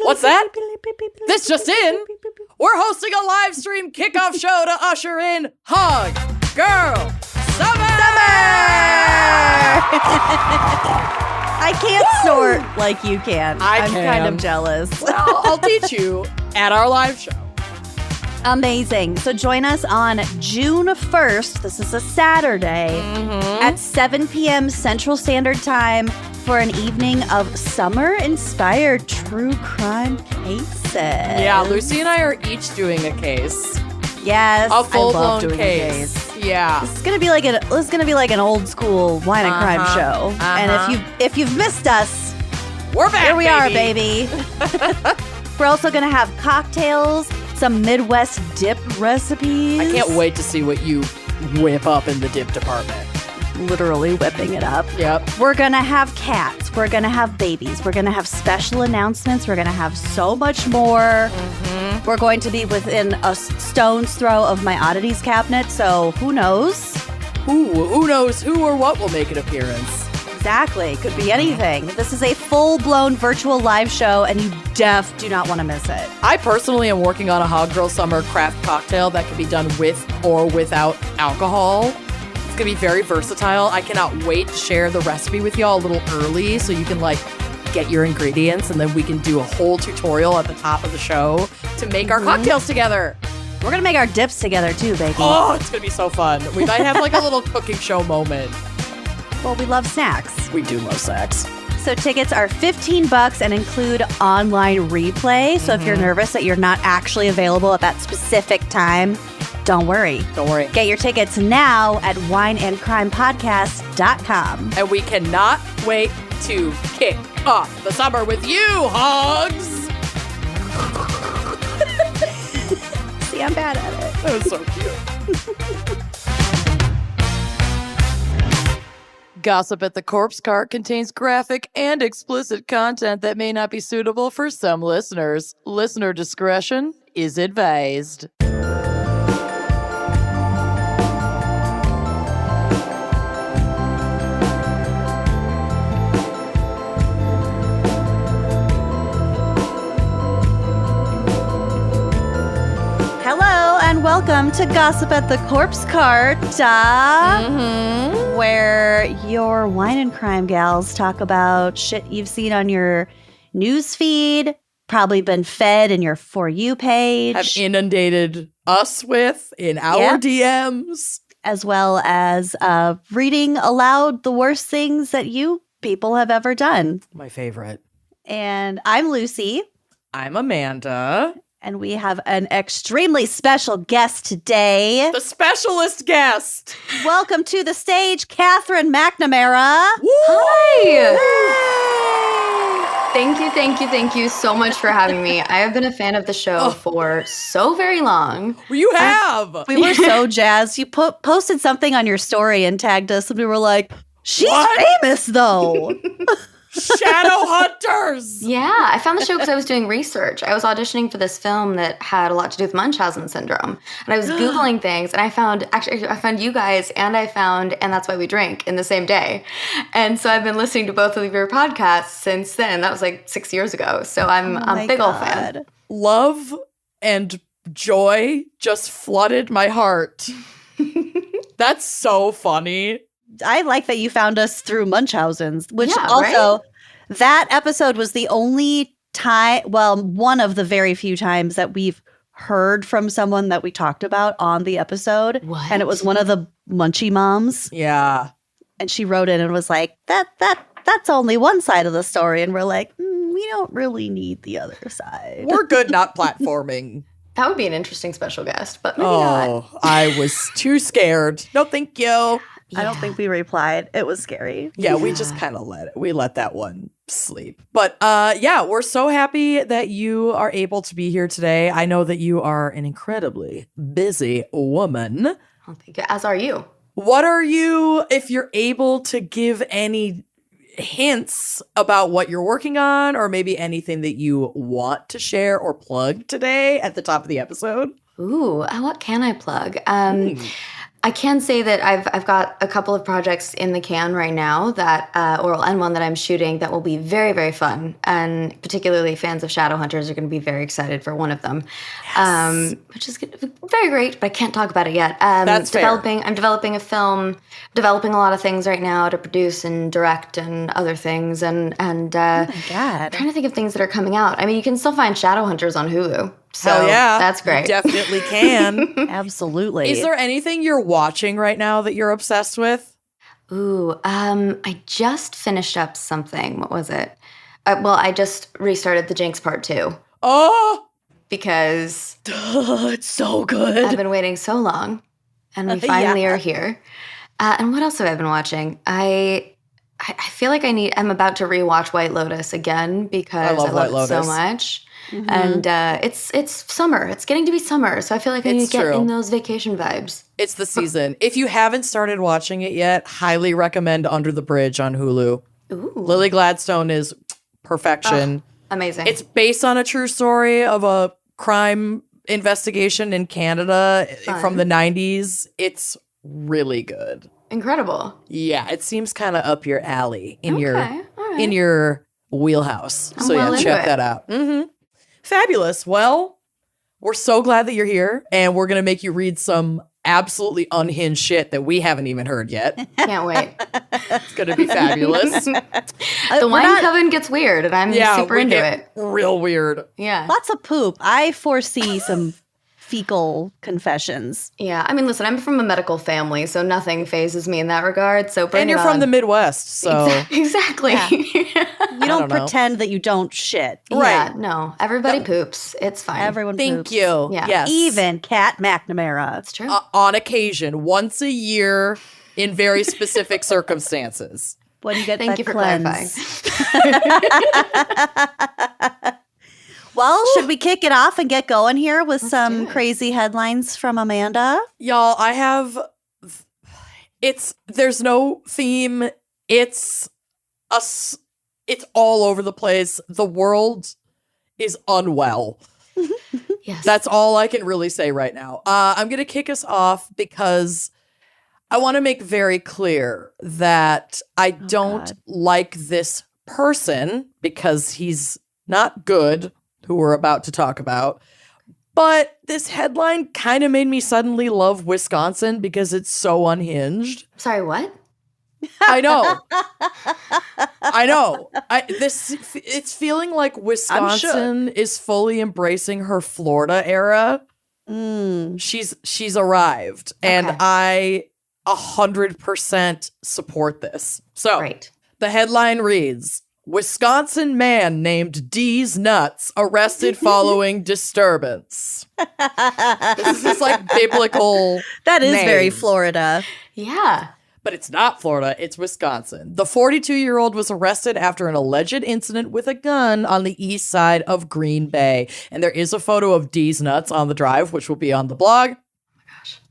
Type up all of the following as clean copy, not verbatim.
What's that? This just in. We're hosting a live stream kickoff show to usher in Hug Girl Summer! I can't snort like you can. I'm kind of jealous. Well, I'll teach you at our live show. Amazing. So join us on June 1st. This is a Saturday at 7 p.m. Central Standard Time for an evening of summer-inspired true crime cases. Yeah, Lucy and I are each doing a case. Yes, A full-blown doing case. a case. Yeah. This is gonna be like an old school wine and crime show. And if you've missed us, we're back. Here we are, baby. We're also gonna have cocktails, some Midwest dip recipes. I can't wait to see what you whip up in the dip department. Literally whipping it up. Yep. We're gonna have cats. We're gonna have babies. We're gonna have special announcements. We're gonna have so much more. We're going to be within a stone's throw of my oddities cabinet, so who knows? Who knows who or what will make an appearance? Exactly. Could be anything. This is a full-blown virtual live show, and you do not want to miss it. I personally am working on a Hog Girl Summer craft cocktail that can be done with or without alcohol. It's going to be very versatile. I cannot wait to share the recipe with y'all a little early so you can get your ingredients, and then we can do a whole tutorial at the top of the show to make our cocktails together. We're going to make our dips together too, baby. Oh, it's going to be so fun. We might have a little cooking show moment. Well, we love snacks. We do love snacks. So tickets are $15 and include online replay. So if you're nervous that you're not actually available at that specific time, don't worry. Don't worry. Get your tickets now at wineandcrimepodcast.com. And we cannot wait to kick off the summer with you, Hogs! See, I'm bad at it. That was so cute. Gossip at the Corpse Cart contains graphic and explicit content that may not be suitable for some listeners. Listener discretion is advised. Hello and welcome to Gossip at the Corpse Cart, where your wine and crime gals talk about shit you've seen on your news feed, probably been fed in your For You page. Have inundated us with in our DMs. As well as reading aloud the worst things that you people have ever done. My favorite. And I'm Lucy. I'm Amanda. And we have an extremely special guest today. The specialist guest. Welcome to the stage, Katherine McNamara. Woo! Hi. Thank you so much for having me. I have been a fan of the show for so very long. Well, you have. We were so jazzed. You posted something on your story and tagged us, and we were like, she's famous, though. Shadow Hunters! Yeah, I found the show because I was doing research. I was auditioning for this film that had a lot to do with Munchausen syndrome. And I was Googling things, and I found you guys, and I found And That's Why We Drink in the same day. And so I've been listening to both of your podcasts since then. That was 6 years ago. So I'm a big old fan. Love and joy just flooded my heart. That's so funny. I like that you found us through Munchausen's, which right? That episode was the only time, one of the very few times that we've heard from someone that we talked about on the episode. What? And it was one of the Munchie moms. Yeah. And she wrote in and was like, that's only one side of the story. And we're like, we don't really need the other side. We're good not platforming. That would be an interesting special guest, but maybe not. I was too scared. No, thank you. I don't think we replied. It was scary. Yeah, we just kind of let that one sleep. But we're so happy that you are able to be here today. I know that you are an incredibly busy woman. Oh, thank you. As are you. What are you, if you're able to give any hints about what you're working on, or maybe anything that you want to share or plug today at the top of the episode? Ooh, what can I plug? I can say that I've got a couple of projects in the can right now that, and one that I'm shooting that will be very, very fun. And particularly fans of Shadowhunters are going to be very excited for one of them, which is very great, but I can't talk about it yet. That's fair. I'm developing a film, developing a lot of things right now to produce and direct and other things. And Oh my God. trying to think of things that are coming out. I mean, you can still find Shadowhunters on Hulu. So Hell yeah. that's great. You definitely can. Absolutely. Is there anything you're watching right now that you're obsessed with? Ooh, I just finished up something. What was it? I just restarted The Jinx Part 2 Oh, because it's so good. I've been waiting so long, and we finally are here. And what else have I been watching? I feel like I'm about to rewatch White Lotus again because I love it so much. Mm-hmm. And it's summer. It's getting to be summer, so I feel like I need to get in those vacation vibes. It's the season. If you haven't started watching it yet, highly recommend Under the Bridge on Hulu. Ooh, Lily Gladstone is perfection. amazing. It's based on a true story of a crime investigation in Canada from the 90s. It's really good. incredible. Yeah, it seems kind of up your alley in All your right. wheelhouse. I'm So well yeah, into check it. that out. Fabulous. Well, we're so glad that you're here, and we're gonna make you read some absolutely unhinged shit that we haven't even heard yet. Can't wait. It's gonna be fabulous. The wine coven gets weird, and I'm super we into get it. real weird. Yeah. Lots of poop. I foresee some fecal confessions. Yeah. I mean, listen, I'm from a medical family, so nothing phases me in that regard. So bring And you're it from on. the Midwest, so Exactly. Yeah. You don't don't know. pretend that you don't shit. Yeah, Right. no. Everybody poops. It's fine. Everyone thank poops. you. Yeah. Yes. Even Kat McNamara. That's true. On occasion, once a year, in very specific circumstances. When you get Thank that you for cleanse. clarifying. Well, should we kick it off and get going here with some do it. crazy headlines from Amanda? Y'all, there's no theme. It's all over the place. The world is unwell. Yes. That's all I can really say right now. I'm going to kick us off because I want to make very clear that I don't God. like this person because he's not good, who we're about to talk about. But this headline kind of made me suddenly love Wisconsin because it's so unhinged. Sorry, what? I know. I know. It's feeling like Wisconsin is fully embracing her Florida era. Mm. She's arrived, and Okay. I 100% support this. So Great. the headline reads: Wisconsin man named D's nuts arrested following disturbance. This is like biblical. That is name. very Florida. Yeah. But it's not Florida, it's Wisconsin. The 42-year-old was arrested after an alleged incident with a gun on the east side of Green Bay. And there is a photo of D's nuts on the drive, which will be on the blog. Oh my gosh.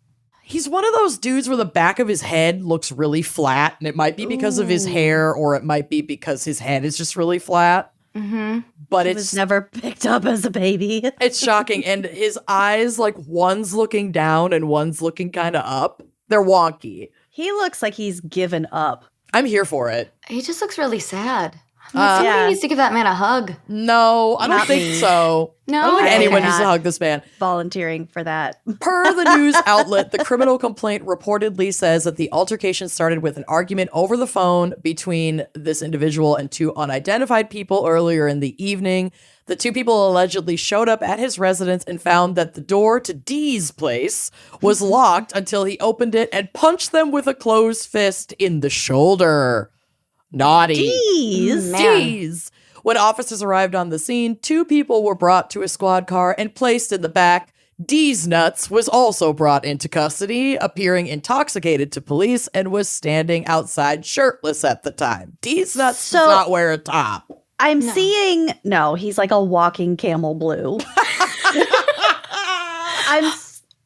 He's one of those dudes where the back of his head looks really flat, and it might be because of his hair, or it might be because his head is just really flat. Mm-hmm. But It was never picked up as a baby. it's shocking. And his eyes, like one's looking down and one's looking kind of up. They're wonky. He looks like he's given up. I'm here for it. He just looks really sad. Somebody Yeah. needs to give that man a hug. No, I don't Not think me. so. No? I don't think Okay. anyone Not. needs to hug this man. Volunteering for that. Per the news outlet, the criminal complaint reportedly says that the altercation started with an argument over the phone between this individual and two unidentified people earlier in the evening. The two people allegedly showed up at his residence and found that the door to D's place was locked until he opened it and punched them with a closed fist in the shoulder. Naughty. Jeez. Man. D's. When officers arrived on the scene, two people were brought to a squad car and placed in the back. D's nuts was also brought into custody, appearing intoxicated to police, and was standing outside shirtless at the time. D's nuts does not wear a top. I'm seeing, no, he's like a walking camel blue.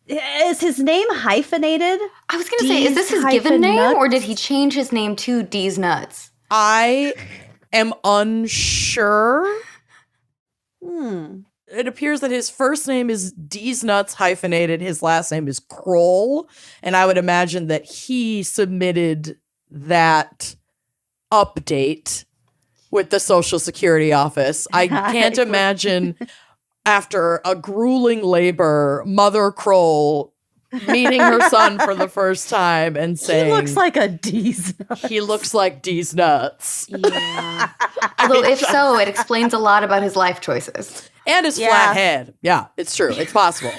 Is his name hyphenated? I was going to say, is this his D's given name, nuts? or did he change his name to D's Nuts? I am unsure. it appears that his first name is D's Nuts hyphenated. His last name is Kroll. And I would imagine that he submitted that update with the Social Security office. I can't imagine after a grueling labor, Mother Kroll meeting her son for the first time and saying, he looks like a D's nuts. He looks like D's nuts. Yeah. Although, if so, it explains a lot about his life choices. And his flat head. Yeah, it's true. It's possible.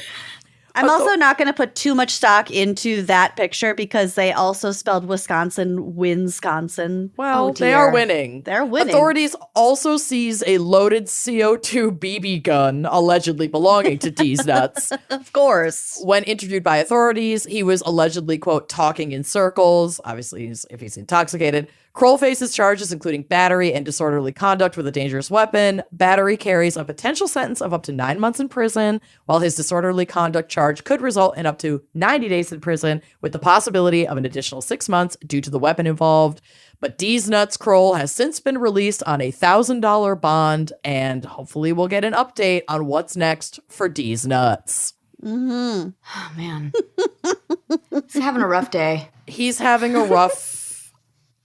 I'm also not going to put too much stock into that picture because they also spelled Wisconsin, Winsconsin. Well, they are winning. They're winning. Authorities also seize a loaded CO2 BB gun allegedly belonging to D's Nuts. Of course. When interviewed by authorities, he was allegedly, quote, talking in circles. Obviously, if he's intoxicated. Kroll faces charges including battery and disorderly conduct with a dangerous weapon. Battery carries a potential sentence of up to 9 months in prison, while his disorderly conduct charge could result in up to 90 days in prison, with the possibility of an additional 6 months due to the weapon involved. But D's Nuts Kroll has since been released on a $1,000 bond, and hopefully we'll get an update on what's next for D's Nuts. Mm-hmm. Oh, man. He's having a rough day. He's having a rough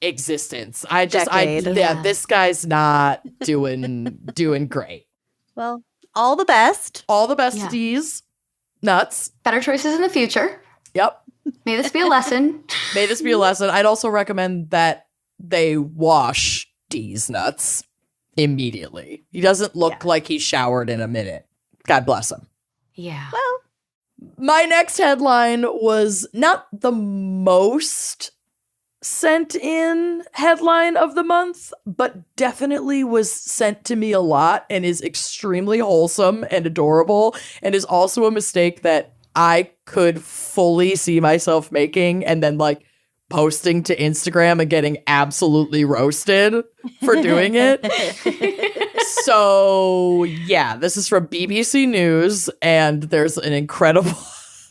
existence. This guy's not doing great. Well, all the best. All the best to D's Nuts. Better choices in the future. Yep. May this be a lesson. May this be a lesson. I'd also recommend that they wash D's Nuts immediately. He doesn't look like he showered in a minute. God bless him. Yeah. Well, my next headline was not the most sent in headline of the month, but definitely was sent to me a lot and is extremely wholesome and adorable, and is also a mistake that I could fully see myself making and then like posting to Instagram and getting absolutely roasted for doing it. So yeah, this is from BBC News, and there's an incredible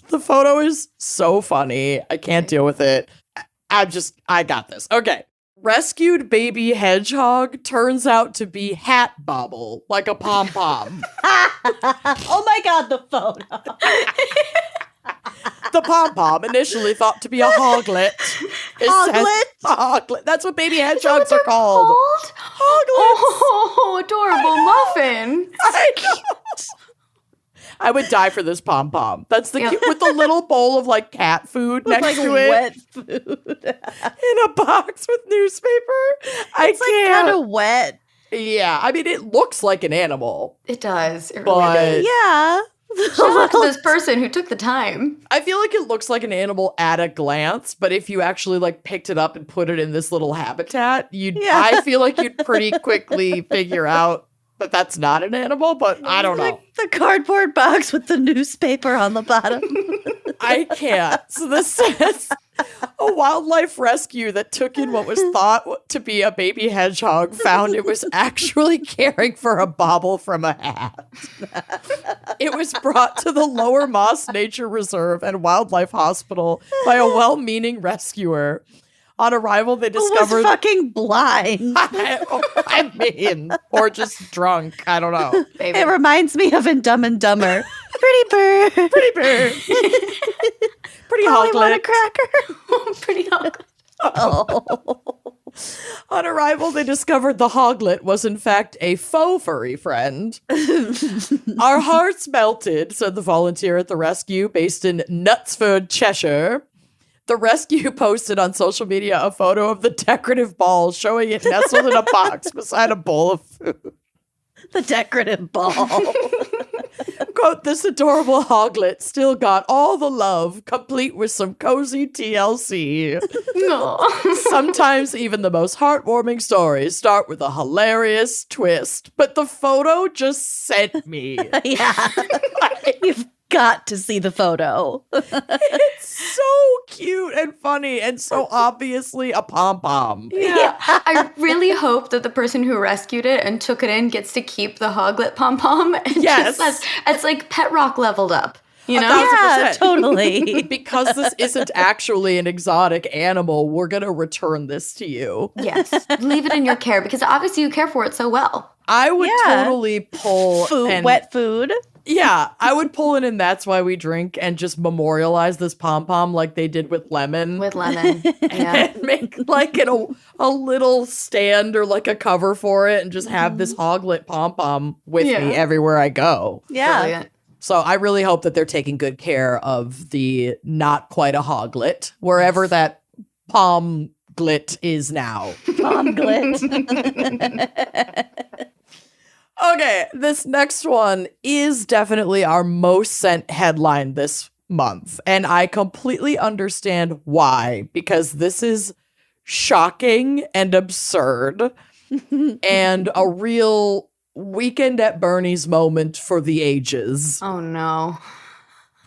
the photo is so funny. I can't deal with it. I got this. Okay. Rescued baby hedgehog turns out to be hat bobble, like a pom-pom. Oh my God, the photo. The pom-pom, initially thought to be a hoglet. Hoglet? That's what baby hedgehogs are called. Hoglets. Oh, adorable muffin. I know. I would die for this pom-pom. That's the cute, with the little bowl of like cat food next to it. Wet food. In a box with newspaper. It's kind of wet. Yeah, I mean, it looks like an animal. It does. It really But does. Yeah. Shout out to this person who took the time. I feel like it looks like an animal at a glance, but if you actually like picked it up and put it in this little habitat, I feel like you'd pretty quickly figure out that that's not an animal, but I don't know. The cardboard box with the newspaper on the bottom. I can't. So this says a wildlife rescue that took in what was thought to be a baby hedgehog found it was actually caring for a bauble from a hat. It was brought to the Lower Moss Nature Reserve and Wildlife Hospital by a well-meaning rescuer. On arrival, they discovered... was fucking blind. I mean, or just drunk. I don't know. Baby. It reminds me of in Dumb and Dumber. Pretty bird. Pretty bird. Pretty hoglet. Want a cracker? Pretty hoglet. Oh. On arrival, they discovered the hoglet was in fact a faux furry friend. Our hearts melted, said the volunteer at the rescue based in Knutsford, Cheshire. The rescue posted on social media a photo of the decorative ball showing it nestled in a box beside a bowl of food. The decorative ball. Quote, this adorable hoglet still got all the love, complete with some cozy TLC. No. Sometimes even the most heartwarming stories start with a hilarious twist. But the photo just sent me. Yeah. You've got to see the photo. It's so cute and funny and so obviously a pom-pom. Yeah. I really hope that the person who rescued it and took it in gets to keep the hoglet pom-pom. Yes. It's like pet rock leveled up. You know? 1,000%. totally. Because this isn't actually an exotic animal, we're going to return this to you. Yes. Leave it in your care because obviously you care for it so well. I would totally pull wet food. Yeah, I would pull in and That's Why We Drink and just memorialize this pom-pom like they did with lemon. With lemon. Yeah. And make like a little stand or like a cover for it and just have this hoglet pom-pom with me everywhere I go. Yeah. Brilliant. So I really hope that they're taking good care of the not quite a hoglet, wherever that pomglet is now. Pomglet. Okay, this next one is definitely our most sent headline this month. And I completely understand why, because this is shocking and absurd and a real Weekend at Bernie's moment for the ages. Oh, no.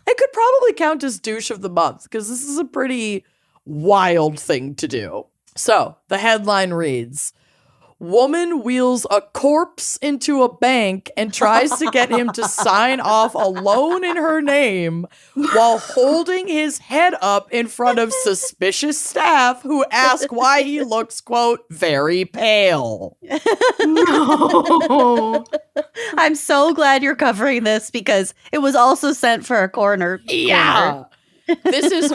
It could probably count as douche of the month because this is a pretty wild thing to do. So the headline reads, woman wheels a corpse into a bank and tries to get him to sign off a loan in her name while holding his head up in front of suspicious staff who ask why he looks, quote, very pale. No. I'm so glad you're covering this because it was also sent for a corner. Yeah. This is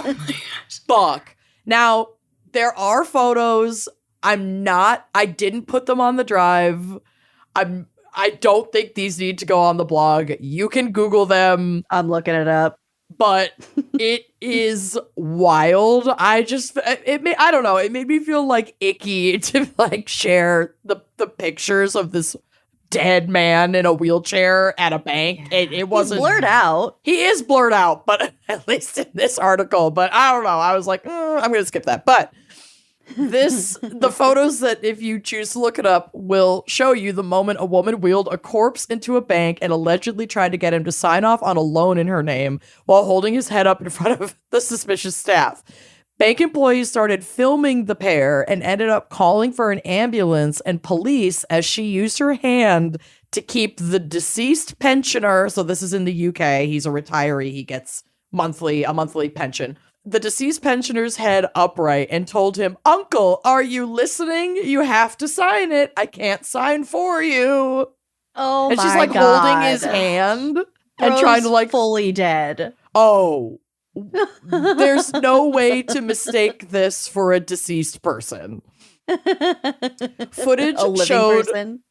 fuck. Now, there are photos. I didn't put them on the drive. I don't think these need to go on the blog. You can Google them. I'm looking it up. But it is wild. I don't know. It made me feel like icky to like share the pictures of this dead man in a wheelchair at a bank. It wasn't blurred out. He is blurred out, but at least in this article. But I don't know. I was like, I'm going to skip that. But the photos that, if you choose to look it up, will show you the moment a woman wheeled a corpse into a bank and allegedly tried to get him to sign off on a loan in her name while holding his head up in front of the suspicious staff. Bank employees started filming the pair and ended up calling for an ambulance and police as she used her hand to keep the deceased pensioner. So this is in the UK. He's a retiree. He gets a monthly pension. The deceased pensioner's head upright and told him, "Uncle, are you listening? You have to sign it. I can't sign for you." Oh, and she's like holding his hand and trying to like fully dead. Oh, there's no way to mistake this for a deceased person. Footage showed person?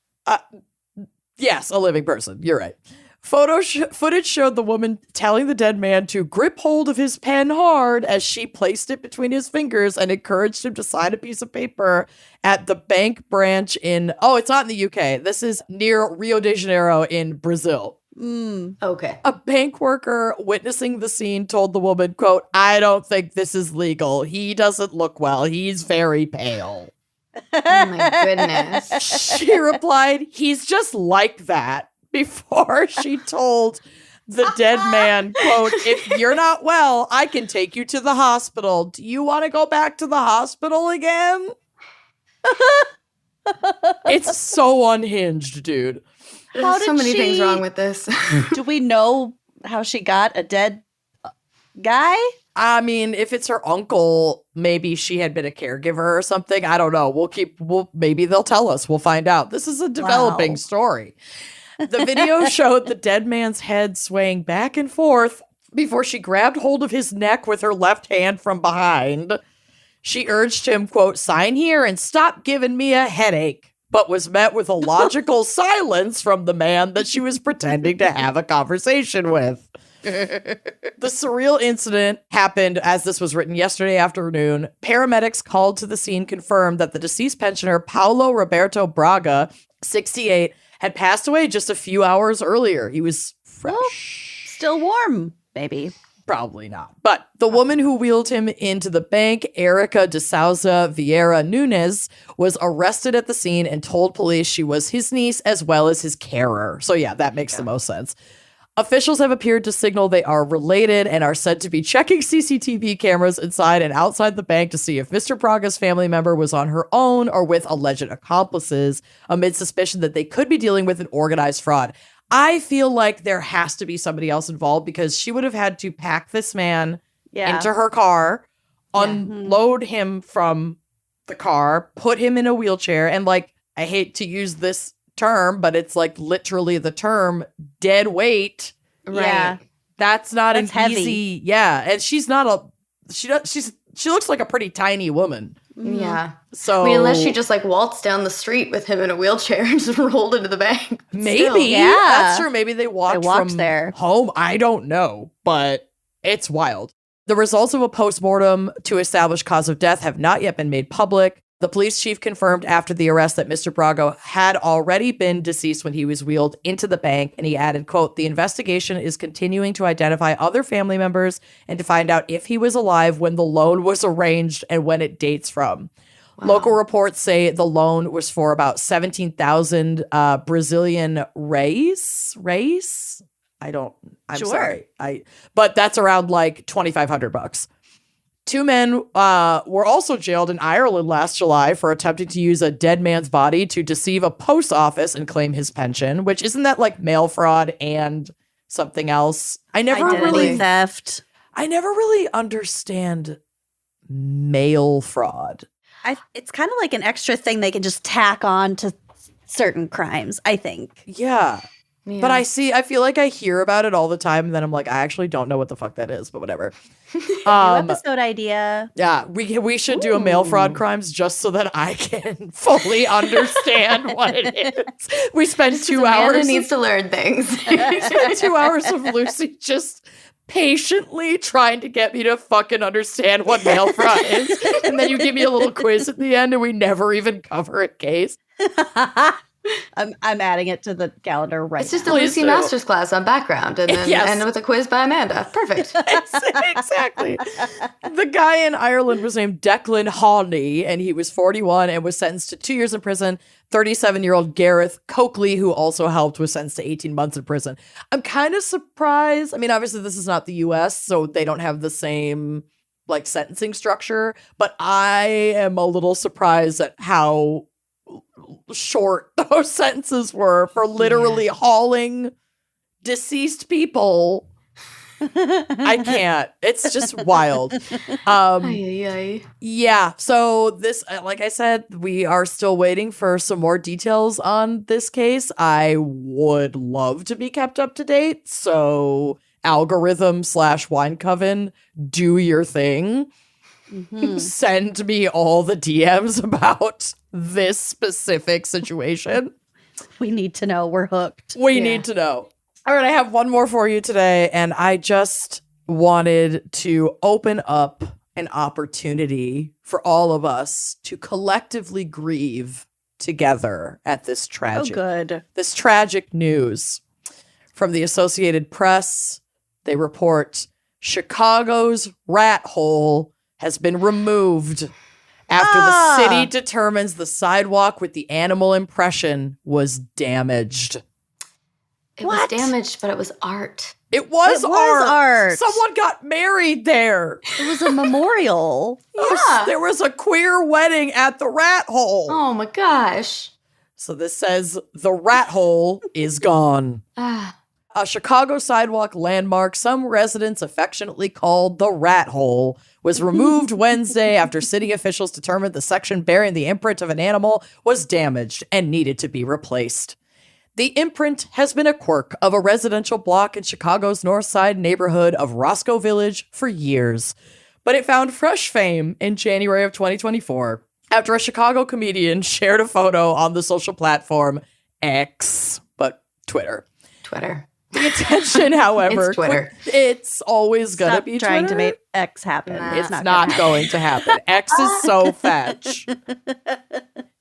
Yes, a living person. You're right. Footage showed the woman telling the dead man to grip hold of his pen hard as she placed it between his fingers and encouraged him to sign a piece of paper at the bank branch it's not in the UK. This is near Rio de Janeiro in Brazil. Okay. A bank worker witnessing the scene told the woman, quote, "I don't think this is legal. He doesn't look well. He's very pale." Oh my goodness. She replied, "He's just like that," before she told the dead man, quote, "If you're not well, I can take you to the hospital. Do you want to go back to the hospital again?" It's so unhinged, dude. There's so many things wrong with this. Do we know how she got a dead guy? I mean, if it's her uncle, maybe she had been a caregiver or something. I don't know. Maybe they'll tell us. We'll find out. This is a developing story. The video showed the dead man's head swaying back and forth before she grabbed hold of his neck with her left hand from behind. She urged him, quote, "Sign here and stop giving me a headache," but was met with a logical silence from the man that she was pretending to have a conversation with. The surreal incident happened as this was written yesterday afternoon. Paramedics called to the scene confirmed that the deceased pensioner, Paulo Roberto Braga, 68, had passed away just a few hours earlier. He was fresh. Still warm, maybe. Probably not. But the woman who wheeled him into the bank, Erica de Souza Vieira Nunes, was arrested at the scene and told police she was his niece as well as his carer. So yeah, that makes the most sense. Officials have appeared to signal they are related and are said to be checking CCTV cameras inside and outside the bank to see if Mr. Braga's family member was on her own or with alleged accomplices, amid suspicion that they could be dealing with an organized fraud. I feel like there has to be somebody else involved because she would have had to pack this man into her car, unload him from the car, put him in a wheelchair, and like, I hate to use this term, but it's like literally the term dead weight. Right. Yeah. That's not That's an heavy. easy. Yeah. And she's not she looks like a pretty tiny woman. Yeah. So I mean, unless she just like waltzed down the street with him in a wheelchair and just rolled into the bank. maybe. Still. Yeah. That's true. Maybe they walked from there. home. I don't know, but it's wild. The results of a postmortem to establish cause of death have not yet been made public. The police chief confirmed after the arrest that Mr. Brago had already been deceased when he was wheeled into the bank. And he added, quote, the investigation is continuing to identify other family members and to find out if he was alive when the loan was arranged and when it dates from. Wow. Local reports say the loan was for about 17,000 Brazilian reais. I'm sorry. But that's around like $2,500. 2 men were also jailed in Ireland last July for attempting to use a dead man's body to deceive a post office and claim his pension, which isn't that like mail fraud and something else? Identity theft. I never really understand mail fraud. It's kind of like an extra thing they can just tack on to certain crimes, I think. Yeah. But I feel like I hear about it all the time, and then I'm like, I actually don't know what the fuck that is, but whatever. New episode idea. Yeah, we should do a mail fraud crimes just so that I can fully understand what it is. We spend 2 hours. Amanda needs to learn things. We spend 2 hours of Lucy just patiently trying to get me to fucking understand what mail fraud is, and then you give me a little quiz at the end, and we never even cover a case. I'm adding it to the calendar right It's just now. a Lucy Masters class on background and then end with a quiz by Amanda. Perfect. Exactly. The guy in Ireland was named Declan Hawley, and he was 41 and was sentenced to 2 years in prison. 37-year-old Gareth Coakley, who also helped, was sentenced to 18 months in prison. I'm kind of surprised. I mean, obviously, this is not the U.S., so they don't have the same like sentencing structure, but I am a little surprised at how short those sentences were for literally hauling deceased people. I can't. It's just wild. Yeah. So this, like I said, we are still waiting for some more details on this case. I would love to be kept up to date. So algorithm/wine coven, do your thing. Send me all the DMs about this specific situation. We need to know. We're hooked. We need to know. All right, I have one more for you today, and I just wanted to open up an opportunity for all of us to collectively grieve together at this this tragic news. From the Associated Press, they report Chicago's rat hole has been removed after the city determines the sidewalk with the animal impression was damaged. It was damaged, but it was art. It was art. Someone got married there. It was a memorial. Yeah. There was a queer wedding at the rat hole. Oh my gosh. So this says the rat hole is gone. A Chicago sidewalk landmark some residents affectionately called the rat hole was removed Wednesday after city officials determined the section bearing the imprint of an animal was damaged and needed to be replaced. The imprint has been a quirk of a residential block in Chicago's North Side neighborhood of Roscoe Village for years, but it found fresh fame in January of 2024 after a Chicago comedian shared a photo on the social platform X, but Twitter. The attention, however, it's Twitter. It's always going to be trying Twitter. to make X happen. It's not going to happen. X is so fetch.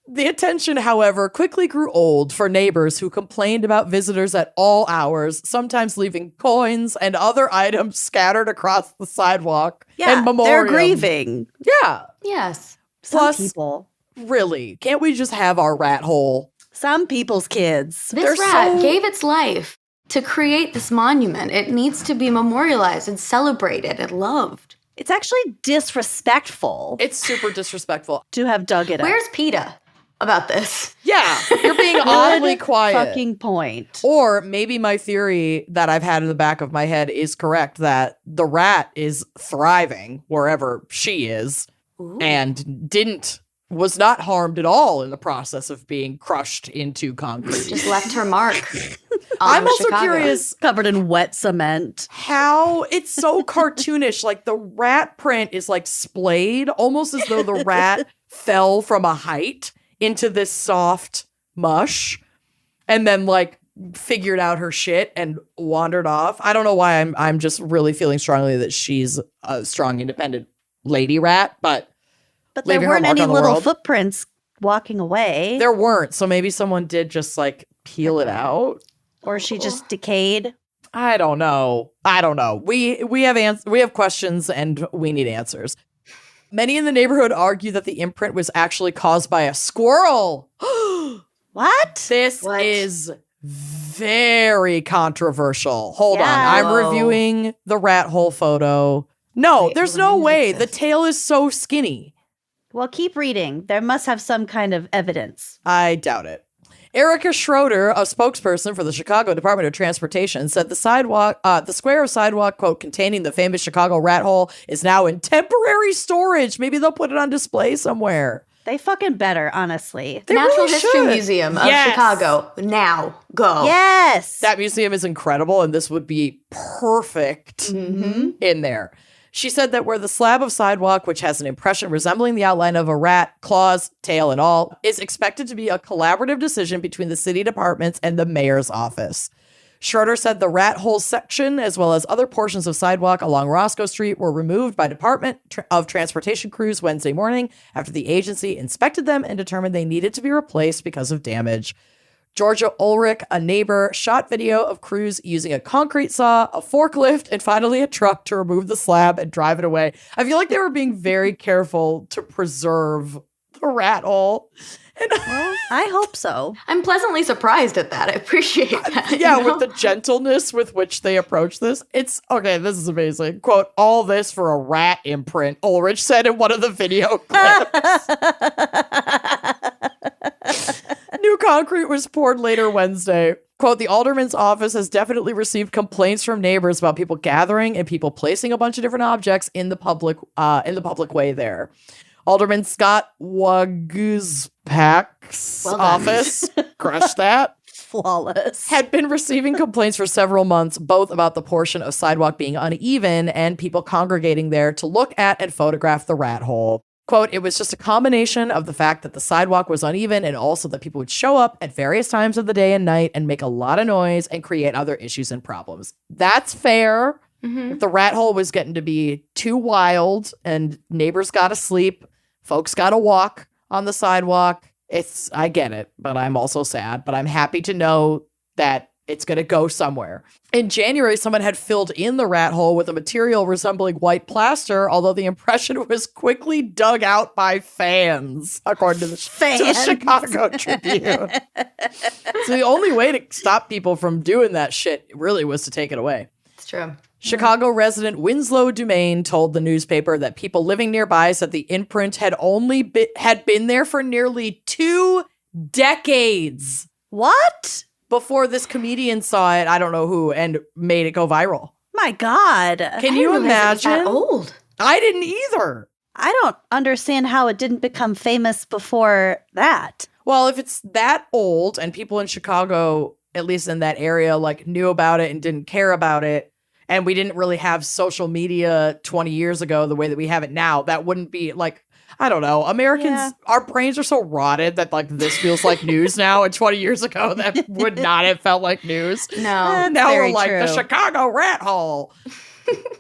The attention, however, quickly grew old for neighbors who complained about visitors at all hours, sometimes leaving coins and other items scattered across the sidewalk and memoriam. They're grieving. Yeah. Yes. Plus, some people. Really, can't we just have our rat hole? Some people's kids. This rat gave its life to create this monument. It needs to be memorialized and celebrated and loved. It's actually disrespectful. It's super disrespectful. To have dug it up. Where's PETA? about this. Yeah, you're being oddly Good quiet. fucking point. Or maybe my theory that I've had in the back of my head is correct, that the rat is thriving wherever she is and was not harmed at all in the process of being crushed into concrete. Just left her mark on I'm also Chicago. curious Covered in wet cement. how it's so cartoonish. Like the rat print is like splayed, almost as though the rat fell from a height into this soft mush and then like figured out her shit and wandered off. I don't know why I'm just really feeling strongly that she's a strong, independent lady rat, but But there leaving her weren't mark any on the little world. footprints walking away. There weren't. So maybe someone did just like peel it out. Or she just decayed. I don't know. We have questions and we need answers. Many in the neighborhood argue that the imprint was actually caused by a squirrel. What? This What? is very controversial. Hold on. Yeah. I'm Whoa. reviewing the rat hole photo. No, Wait, there's let no me way. look at The this. tail is so skinny. Well, keep reading. There must have some kind of evidence. I doubt it. Erica Schroeder, a spokesperson for the Chicago Department of Transportation, said the square of sidewalk, quote, containing the famous Chicago rat hole is now in temporary storage. Maybe they'll put it on display somewhere. They fucking better, honestly. They Natural really History should. Museum of Yes. Chicago. Now, go. Yes. That museum is incredible, and this would be perfect in there. She said that where the slab of sidewalk, which has an impression resembling the outline of a rat, claws, tail, and all, is expected to be a collaborative decision between the city departments and the mayor's office. Schroeder said the rat hole section, as well as other portions of sidewalk along Roscoe Street, were removed by Department of Transportation crews Wednesday morning after the agency inspected them and determined they needed to be replaced because of damage. Georgia Ulrich, a neighbor, shot video of crews using a concrete saw, a forklift, and finally a truck to remove the slab and drive it away. I feel like they were being very careful to preserve the rat hole. And Well, I hope so. I'm pleasantly surprised at that. I appreciate that. yeah, you know? with the gentleness with which they approach this. It's okay, this is amazing. Quote, all this for a rat imprint, Ulrich said in one of the video clips. New concrete was poured later Wednesday. Quote, the alderman's office has definitely received complaints from neighbors about people gathering and people placing a bunch of different objects in the public way there. Alderman Scott Waguzpak's Well done. office, crushed that, Flawless. had been receiving complaints for several months, both about the portion of sidewalk being uneven and people congregating there to look at and photograph the rat hole. Quote, it was just a combination of the fact that the sidewalk was uneven and also that people would show up at various times of the day and night and make a lot of noise and create other issues and problems. That's fair. If the rat hole was getting to be too wild and neighbors got to sleep, folks got to walk on the sidewalk, I get it, but I'm also sad. But I'm happy to know that it's going to go somewhere. In January, someone had filled in the rat hole with a material resembling white plaster, although the impression was quickly dug out by fans, according to the Chicago Tribune. So the only way to stop people from doing that shit really was to take it away. It's true. Chicago resident Winslow Dumaine told the newspaper that people living nearby said the imprint had been there for nearly 2 decades What? before this comedian saw it, I don't know who, and made it go viral. My God. Can I you didn't realize it was imagine? that old. I didn't either. I don't understand how it didn't become famous before that. Well, if it's that old and people in Chicago, at least in that area, like knew about it and didn't care about it, and we didn't really have social media 20 years ago the way that we have it now, that wouldn't be like, I don't know. Americans, Yeah. our brains are so rotted that like this feels like news now. And 20 years ago, that would not have felt like news. No. That's Now we're very like the true. Chicago rat hole.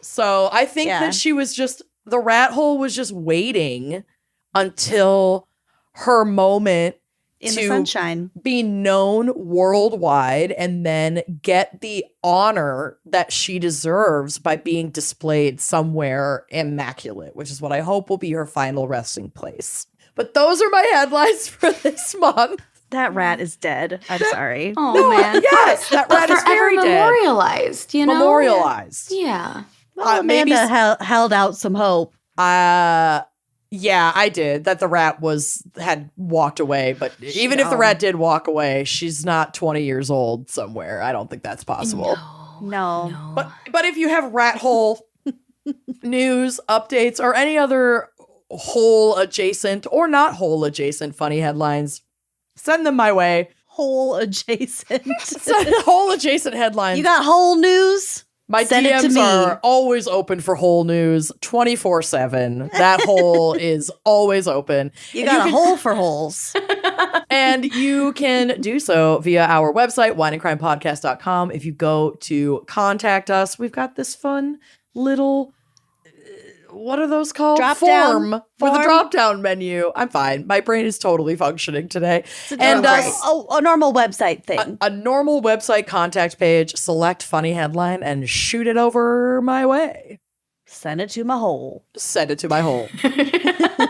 So I think Yeah. that the rat hole was just waiting until her moment In the to sunshine. be known worldwide and then get the honor that she deserves by being displayed somewhere immaculate, which is what I hope will be her final resting place. But those are my headlines for this month. That rat is dead. I'm sorry. Oh, No, man. yes, that But rat is forever very dead. memorialized, you know? Memorialized. Yeah. Well, maybe Amanda held out some hope. Yeah, I did. That the rat had walked away, but even if the rat did walk away, she's not 20 years old somewhere. I don't think that's possible. No. But if you have rat hole news, updates, or any other hole adjacent or not hole adjacent funny headlines, send them my way. Hole adjacent. Send hole adjacent headlines. You got whole news? My Send it to DMs me. are always open for whole news 24/7. That hole is always open. You got a hole for holes. And you can do so via our website, wineandcrimepodcast.com. If you go to contact us, we've got this fun little, what are those called? Form. With a drop-down menu. I'm fine. My brain is totally functioning today. And a normal website thing. A normal website contact page, select funny headline, and shoot it over my way. Send it to my hole. Send it to my hole.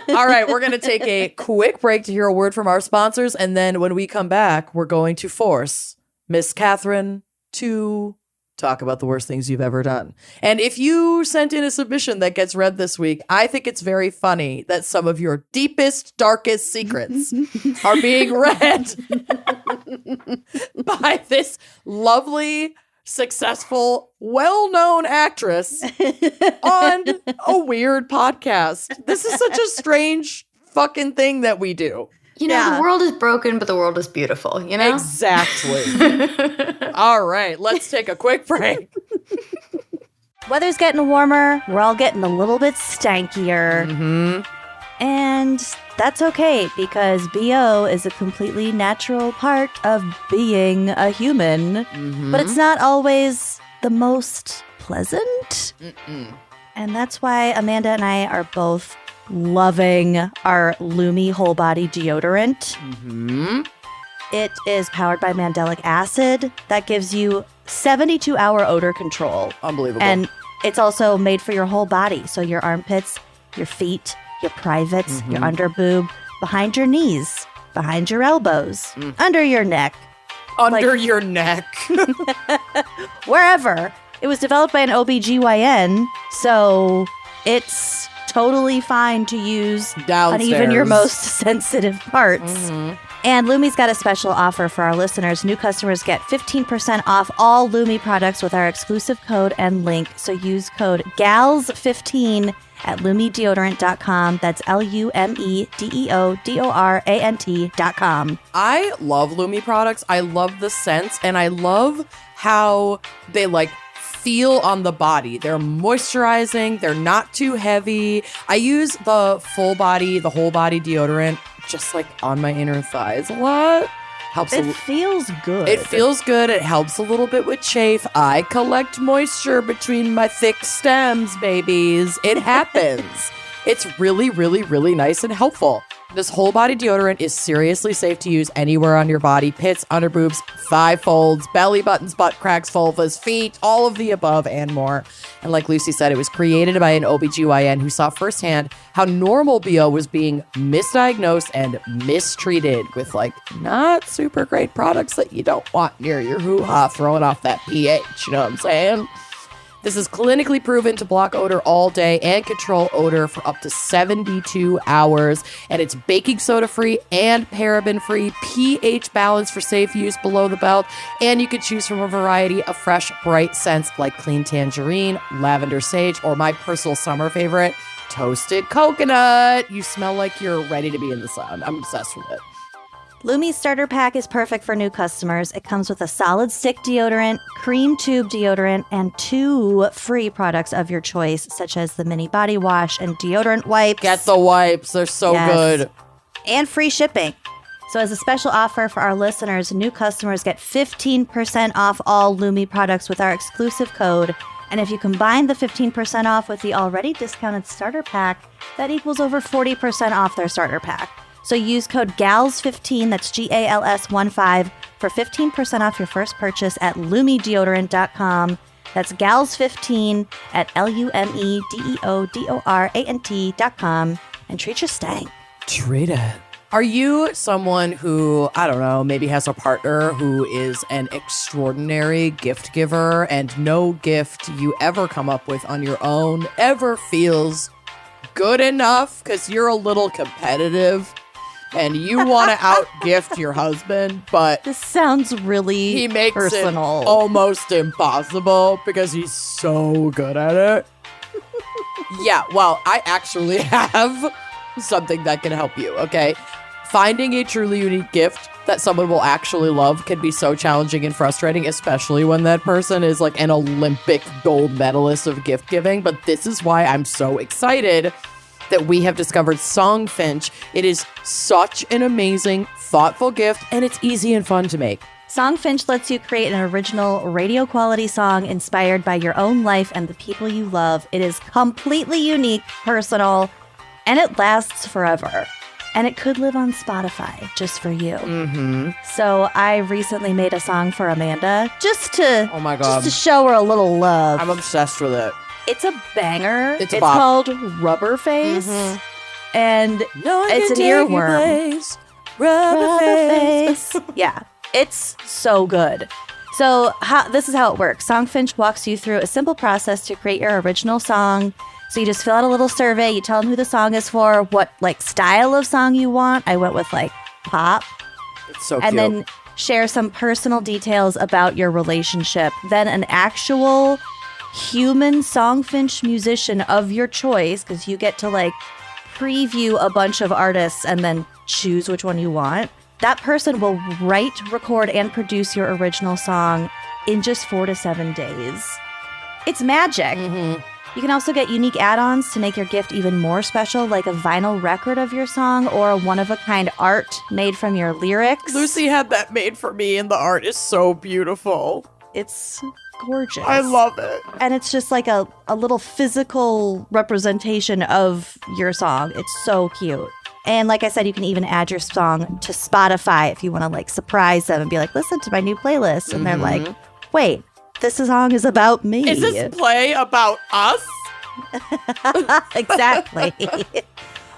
All right, we're going to take a quick break to hear a word from our sponsors. And then when we come back, we're going to force Miss Katherine to talk about the worst things you've ever done. And if you sent in a submission that gets read this week, I think it's very funny that some of your deepest, darkest secrets are being read by this lovely, successful, well-known actress on a weird podcast. This is such a strange fucking thing that we do. You know, the world is broken, but the world is beautiful, you know? Exactly. All right, let's take a quick break. Weather's getting warmer. We're all getting a little bit stankier. Mm-hmm. And that's okay, because BO is a completely natural part of being a human. Mm-hmm. But it's not always the most pleasant. And that's why Amanda and I are both loving our Lumi whole body deodorant. Mm-hmm. It is powered by mandelic acid that gives you 72-hour odor control. Unbelievable. And it's also made for your whole body. So your armpits, your feet, your privates, your under boob, behind your knees, behind your elbows, under your neck. Under your neck. Wherever. It was developed by an OBGYN, so it's totally fine to use on even your most sensitive parts. And Lumi's got a special offer for our listeners. New customers get 15% off all Lumi products with our exclusive code and link. So use code GALS15 at LumiDeodorant.com. That's LumiDeodorant.com. I love Lumi products. I love the scents, and I love how they feel on the body. They're moisturizing. They're not too heavy. I use the whole body deodorant just on my inner thighs a lot. Helps. It feels good. It feels good. It helps a little bit with chafe. I collect moisture between my thick stems, babies. It happens. It's really, really, really nice and helpful. This whole body deodorant is seriously safe to use anywhere on your body. Pits, underboobs, thigh folds, belly buttons, butt cracks, vulvas, feet, all of the above and more. And like Lucy said, it was created by an OBGYN who saw firsthand how normal BO was being misdiagnosed and mistreated with not super great products that you don't want near your hoo-ha, throwing off that pH, you know what I'm saying? This is clinically proven to block odor all day and control odor for up to 72 hours. And it's baking soda free and paraben free, pH balanced for safe use below the belt. And you can choose from a variety of fresh, bright scents like clean tangerine, lavender sage, or my personal summer favorite, toasted coconut. You smell like you're ready to be in the sun. I'm obsessed with it. Lumi's starter pack is perfect for new customers. It comes with a solid stick deodorant, cream tube deodorant, and 2 free products of your choice, such as the mini body wash and deodorant wipes. Get the wipes. They're so good. And free shipping. So as a special offer for our listeners, new customers get 15% off all Lumi products with our exclusive code. And if you combine the 15% off with the already discounted starter pack, that equals over 40% off their starter pack. So use code GALS15, that's GALS15, for 15% off your first purchase at LumiDeodorant.com. That's GALS15 at LumiDeodorant.com. And treat your stank. Treat it. Are you someone who, I don't know, maybe has a partner who is an extraordinary gift giver and no gift you ever come up with on your own ever feels good enough because you're a little competitive and you want to out-gift your husband, but This sounds really he makes personal. it almost impossible because he's so good at it. Yeah, well, I actually have something that can help you, okay? Finding a truly unique gift that someone will actually love can be so challenging and frustrating, especially when that person is like an Olympic gold medalist of gift giving. But this is why I'm so excited that we have discovered Songfinch. It is such an amazing, thoughtful gift, and it's easy and fun to make. Songfinch lets you create an original radio quality song inspired by your own life and the people you love. It is completely unique, personal, and it lasts forever. And it could live on Spotify just for you. Mm-hmm. So I recently made a song for Amanda just to, Oh my God. just to show her a little love. I'm obsessed with it. It's a banger. It's a bop. called Rubber Face. Mhm. And No one it's can an take your earworm. place. Rubber face. Yeah, it's so good. So this is how it works. Songfinch walks you through a simple process to create your original song. So you just fill out a little survey. You tell them who the song is for, what like style of song you want. I went with like pop. It's so And cute. then share some personal details about your relationship. Then an actual human Songfinch musician of your choice, because you get to like preview a bunch of artists and then choose which one you want. That person will write, record, and produce your original song in just 4 to 7 days. It's magic. Mhm. You can also get unique add-ons to make your gift even more special, like a vinyl record of your song or a one-of-a-kind art made from your lyrics. Lucy had that made for me, and the art is so beautiful. It's gorgeous. I love it. And it's just like a little physical representation of your song. It's so cute. And like I said, you can even add your song to Spotify if you want to like surprise them and be like, listen to my new playlist. And they're like, wait, this song is about me. Is this play about us? Exactly.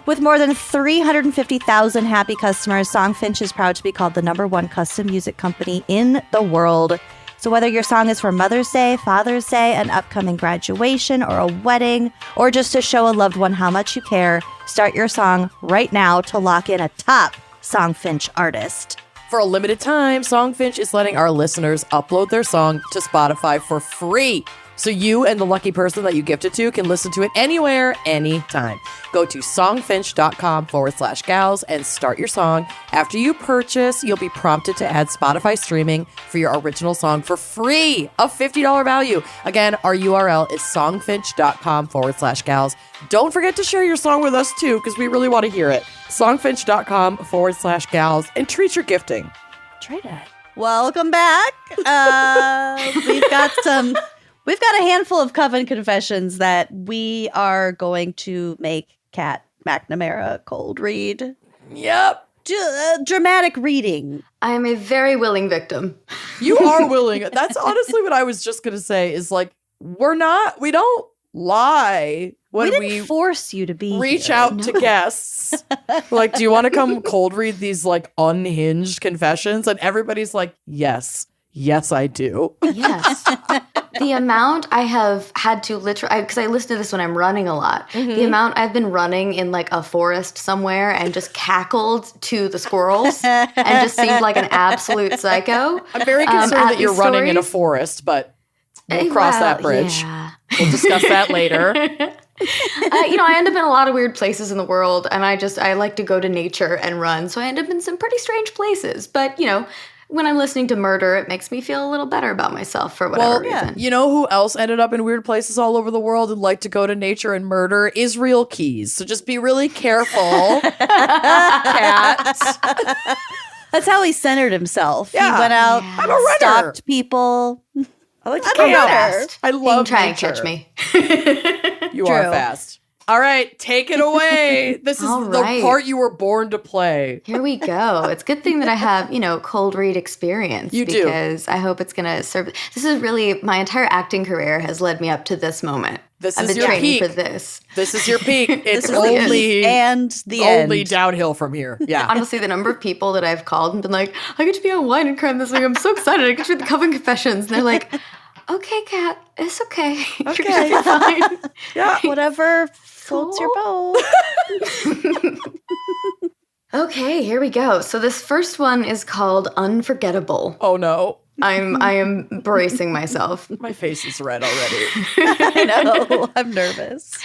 With more than 350,000 happy customers, Songfinch is proud to be called the #1 custom music company in the world. So whether your song is for Mother's Day, Father's Day, an upcoming graduation, or a wedding, or just to show a loved one how much you care, start your song right now to lock in a top Songfinch artist. For a limited time, Songfinch is letting our listeners upload their song to Spotify for free. So you and the lucky person that you gift it to can listen to it anywhere, anytime. Go to songfinch.com/gals and start your song. After you purchase, you'll be prompted to add Spotify streaming for your original song for free, a $50 value. Again, our URL is songfinch.com/gals. Don't forget to share your song with us too, because we really want to hear it. Songfinch.com/gals and treat your gifting. Try that. Welcome back. We've got a handful of coven confessions that we are going to make Kat McNamara cold read. Yep. Dramatic reading. I am a very willing victim. You are willing. That's honestly what I was just going to say is like, we don't lie when we didn't force you to be reach here. out to guests. Like, do you want to come cold read these like unhinged confessions? And everybody's like, yes, I do. Yes. The amount I have had to literally, because I listen to this when I'm running a lot, the amount I've been running in like a forest somewhere and just cackled to the squirrels and just seemed like an absolute psycho. I'm very concerned at that you're these running in a stories. forest, but we'll cross that bridge. Yeah. We'll discuss that later. I end up in a lot of weird places in the world, and I like to go to nature and run, so I end up in some pretty strange places. But, when I'm listening to murder, it makes me feel a little better about myself for whatever reason. You know who else ended up in weird places all over the world and like to go to nature and murder? Israel Keys. So just be really careful, Cat. That's how he centered himself. Yeah. He went out, I'm a runner. stopped people. I like to I'm a camp. runner. I You love can try nature. and catch me. You are True. fast. All right, take it away. This is All the right. part you were born to play. Here we go. It's a good thing that I have, cold read experience. You do. Because I hope it's going to serve. This is really, my entire acting career has led me up to this moment. This I've is been your training peak. for this. This is your peak. It's This is the only and the only end. downhill from here. Yeah. Honestly, the number of people that I've called and been like, I get to be on Wine and Crime this week. I'm so excited. I get to read the Coven Confessions. And they're like, Okay, Kat, it's okay. Okay. You're fine. Yeah. Whatever floats your boat. Okay, here we go. So this first one is called Unforgettable. Oh no. I am bracing myself. My face is red already. I know. I'm nervous.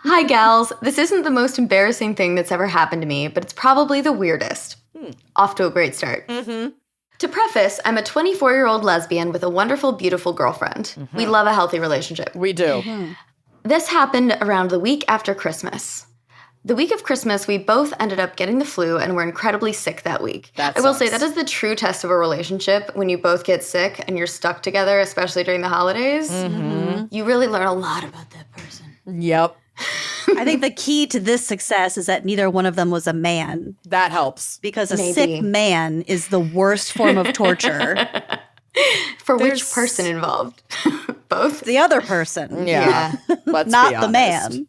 Hi, gals. This isn't the most embarrassing thing that's ever happened to me, but it's probably the weirdest. Off to a great start. Mm-hmm. To preface, I'm a 24-year-old lesbian with a wonderful, beautiful girlfriend. We love a healthy relationship. We do. This happened around the week after Christmas. The week of Christmas, we both ended up getting the flu and were incredibly sick that week. That I will say sucks. that is the true test of a relationship when you both get sick and you're stuck together, especially during the holidays. You really learn a lot about that person. Yep. I think the key to this success is that neither one of them was a man, That helps. because a Maybe. sick man is the worst form of torture. For which There's- person involved? Both? The other person, Yeah. Let's not be the honest. man.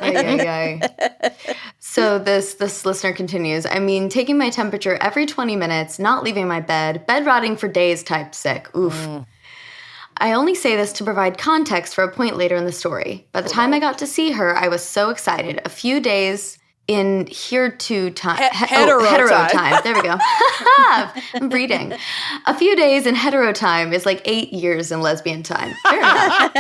Ay, ay, ay. So this listener continues. I mean, taking my temperature every 20 minutes, not leaving my bed rotting for days type sick. Oof. I only say this to provide context for a point later in the story. By the time I got to see her, I was so excited. A few days in hetero time. hetero time. There we go. I'm reading. A few days in hetero time is like 8 years in lesbian time. Fair enough.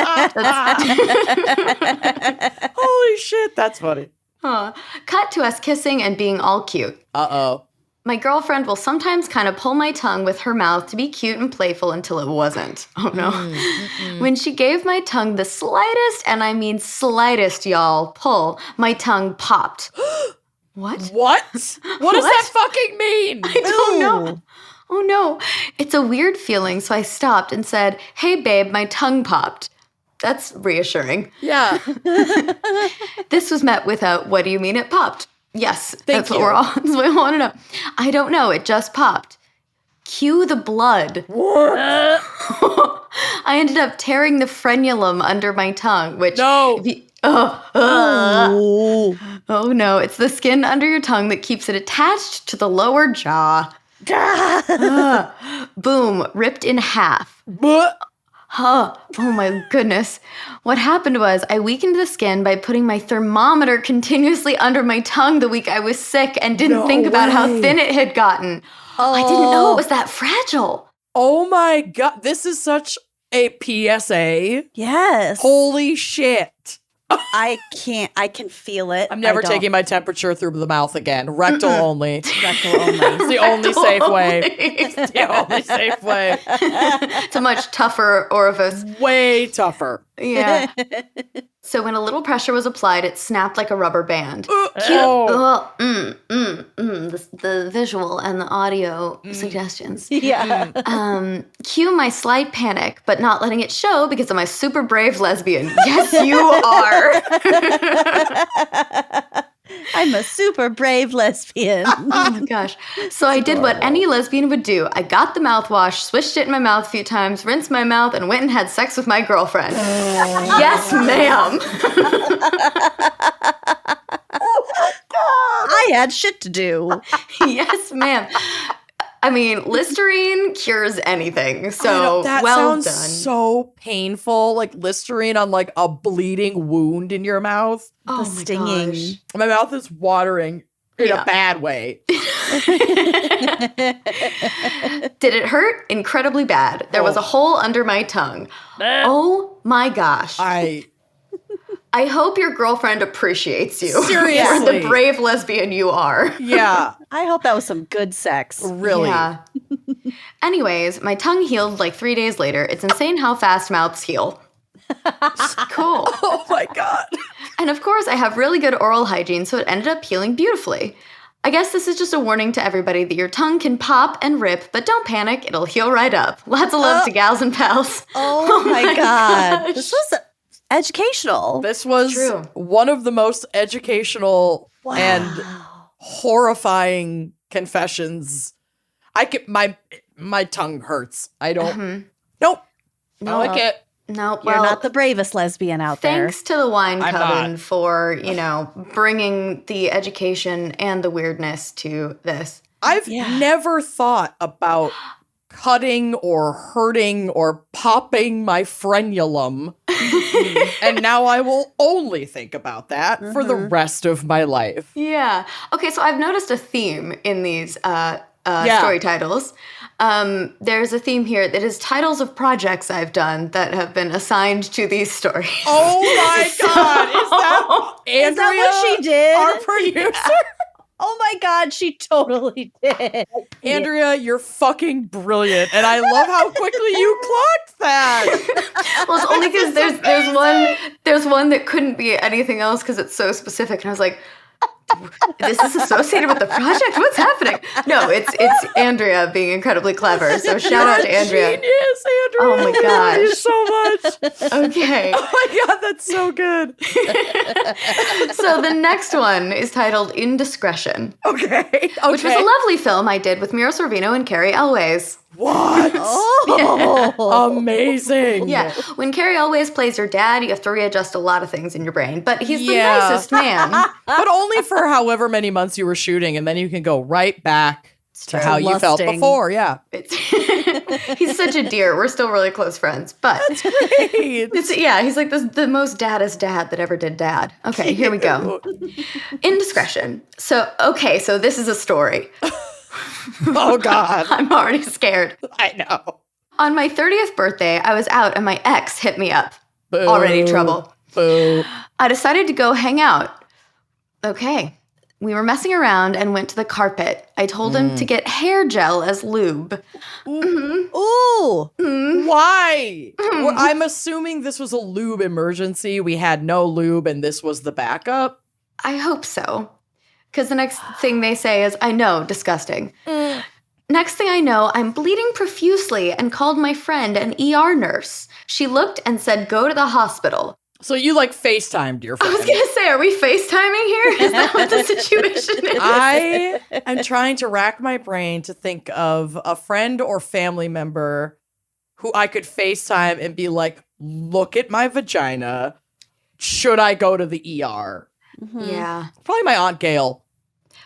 Holy shit, that's funny. Cut to us kissing and being all cute. Uh-oh. My girlfriend will sometimes kind of pull my tongue with her mouth to be cute and playful until it wasn't. Oh no. When she gave my tongue the slightest, and I mean slightest, y'all, pull, my tongue popped. What? What? What does that fucking mean? I don't know. Oh no. It's a weird feeling, so I stopped and said, "Hey babe, my tongue popped." That's reassuring. Yeah. This was met with a, "What do you mean it popped?" Yes, that's you. what we want to know. I don't know, it just popped. Cue the blood. I ended up tearing the frenulum under my tongue, which... No. Oh. Oh no, it's the skin under your tongue that keeps it attached to the lower jaw. Boom, ripped in half. Oh my goodness. What happened was I weakened the skin by putting my thermometer continuously under my tongue the week I was sick and didn't think about how thin it had gotten. I didn't know it was that fragile. Oh my God. This is such a PSA. Yes. Holy shit. I can feel it. I'm never I don't. taking my temperature through the mouth again. Rectal only. Rectal only. It's the only safe way. It's the only safe way. It's a much tougher orifice. Way tougher. Yeah. So when a little pressure was applied, it snapped like a rubber band. Oh. The visual and the audio suggestions. Yeah. Cue my slight panic, but not letting it show because I'm a super brave lesbian. Yes, you are. I'm a super brave lesbian. Oh my gosh. So I did what any lesbian would do. I got the mouthwash, swished it in my mouth a few times, rinsed my mouth, and went and had sex with my girlfriend. Yes, ma'am. I had shit to do. Yes, ma'am. I mean, Listerine cures anything. So that well sounds done. so painful. Like Listerine on like a bleeding wound in your mouth. Oh The my stinging. gosh. My mouth is watering in Yeah. a bad way. Did it hurt? Incredibly bad. There was a hole under my tongue. Oh my gosh. I hope your girlfriend appreciates you. Seriously. For the brave lesbian you are. Yeah, I hope that was some good sex. really. Yeah. Anyways, my tongue healed like 3 days later. It's insane how fast mouths heal. Cool. Oh my God. And of course, I have really good oral hygiene, so it ended up healing beautifully. I guess this is just a warning to everybody that your tongue can pop and rip, but don't panic, it'll heal right up. Lots of love to gals and pals. Oh my God. gosh. This was educational. This was True. one of the most educational and horrifying confessions. My tongue hurts. I don't. Nope. I don't like it. No, You're well, not the bravest lesbian out there. thanks to the Wine I'm Coven not. for, bringing the education and the weirdness to this. I've Yeah. never thought about cutting or hurting or popping my frenulum. And now I will only think about that for the rest of my life. Yeah. Okay, so I've noticed a theme in these story titles. There's a theme here that is titles of projects I've done that have been assigned to these stories. Oh my God. Is that Andrea, Is that what she did? our producer? Oh my God, she totally did. Andrea, you're fucking brilliant. And I love how quickly you clocked that. Well, it's only because there's one that couldn't be anything else because it's so specific. And I was like, this is associated with the project? What's happening? No, it's Andrea being incredibly clever. So shout out to Andrea. Genius, Andrea. Oh my gosh. Thank you so much. Okay. Oh my God, that's so good. So the next one is titled Indiscretion. Okay. Which was a lovely film I did with Mira Sorvino and Carrie Elways. What? Oh. Amazing. Yeah. When Carrie Elways plays your dad, you have to readjust a lot of things in your brain. But he's the Yeah. nicest man. But only for however many months you were shooting, and then you can go right back to how you felt Lusting. before. Yeah. He's such a dear. We're still really close friends. But Great. he's like the most daddest dad that ever did dad. Okay, here we go. Indiscretion. So this is a story. Oh God. I'm already scared. I know. On my 30th birthday, I was out and my ex hit me up. Boo. Already trouble. Boo. I decided to go hang out. Okay. We were messing around and went to the carpet. I told him to get hair gel as lube. Ooh. Why? Well, I'm assuming this was a lube emergency. We had no lube and this was the backup. I hope so. Because the next thing they say is, I know, disgusting. Next thing I know, I'm bleeding profusely and called my friend an ER nurse. She looked and said, go to the hospital. So you like FaceTimed your friend. I was going to say, are we FaceTiming here? Is that what the situation is? I am trying to rack my brain to think of a friend or family member who I could FaceTime and be like, look at my vagina. Should I go to the ER? Yeah. Probably my Aunt Gail.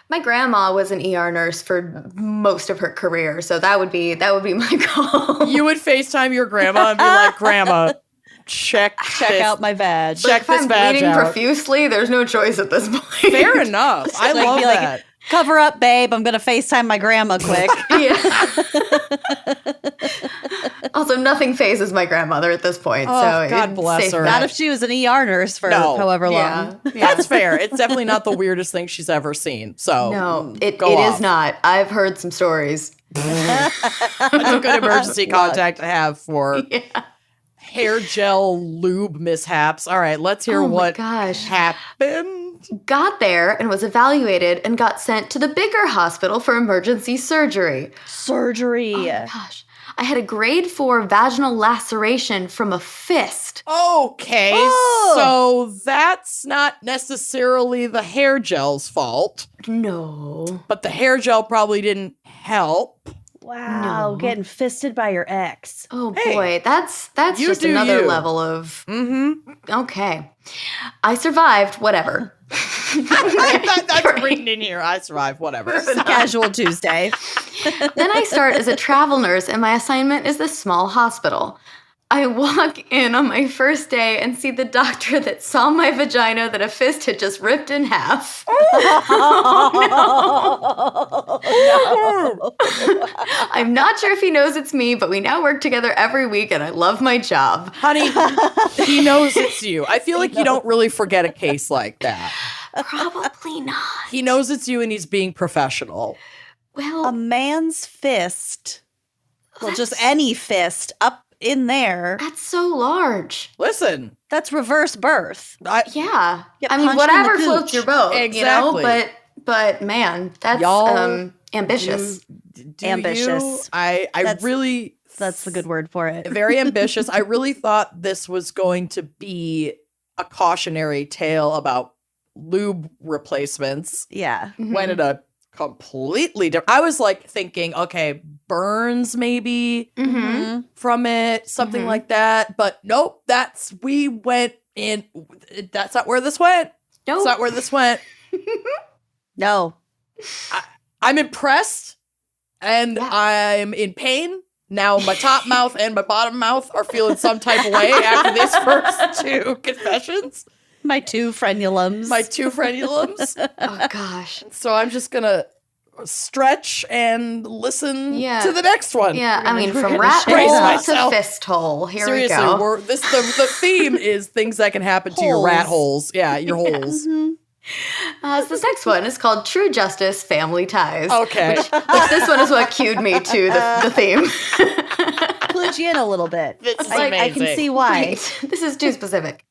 My grandma was an ER nurse for most of her career, so that would be my goal. You would FaceTime your grandma and be like, Grandma, check Out my vag. Check if this I'm vag bleeding out. profusely, there's no choice at this point. Fair enough. I Like, love be like, that. Cover up, babe. I'm going to FaceTime my grandma quick. Yeah. Also, nothing phases my grandmother at this point. Oh, so God it's bless safe her. Not bet. if she was an ER nurse for No. however Yeah. long. That's fair. It's definitely not the weirdest thing she's ever seen. So No, it go off. is not. I've heard some stories. That's a good emergency contact to have for hair gel lube mishaps. All right, let's hear Oh my what gosh. happened. Got there and was evaluated and got sent to the bigger hospital for emergency surgery. Surgery. Oh my gosh. I had a grade 4 vaginal laceration from a fist. Okay, Oh. so that's not necessarily the hair gel's fault, No. but the hair gel probably didn't help. Wow. No. Getting fisted by your ex. Oh Hey, boy, that's you just do another you. level of Mm-hmm. okay. I survived, whatever. That's written in here. I survived, whatever. Casual Tuesday. Then I start as a travel nurse and my assignment is this small hospital. I walk in on my first day and see the doctor that saw my vagina that a fist had just ripped in half. I'm not sure if he knows it's me, but we now work together every week and I love my job. Honey, he knows it's you. I feel like you don't really forget a case like that. Probably not. He knows it's you and he's being professional. Well, A man's fist. Well, just any fist up in there. that's so large. Listen, That's reverse birth. Yeah. Get I mean, punched in the whatever cooch. floats your boat, Exactly. you know? But man, that's Y'all ambitious. do Ambitious. you? I That's- really, That's the good word for it. very ambitious. I really thought this was going to be a cautionary tale about lube replacements. Yeah. Went in a completely different. I was like thinking, okay, burns maybe Mm-hmm. from it, something like that. But nope, we went in. That's not where this went. Nope. That's not where this went. No. I'm impressed and Yeah. I'm in pain Now my top mouth and my bottom mouth are feeling some type of way after these first 2 confessions. My 2 frenulums. Oh, gosh. So I'm just going to stretch and listen Yeah. to the next one. Yeah, I mean, We're from gonna rat share hole that. to fist hole. Here Seriously, we go. the theme is things that can happen to your rat holes. Yeah, your holes. So this next one is called True Justice, Family Ties. Okay. Which this one is what cued me to the theme. Clued you in a little bit. This is I can amazing. see why. Right. This is too specific.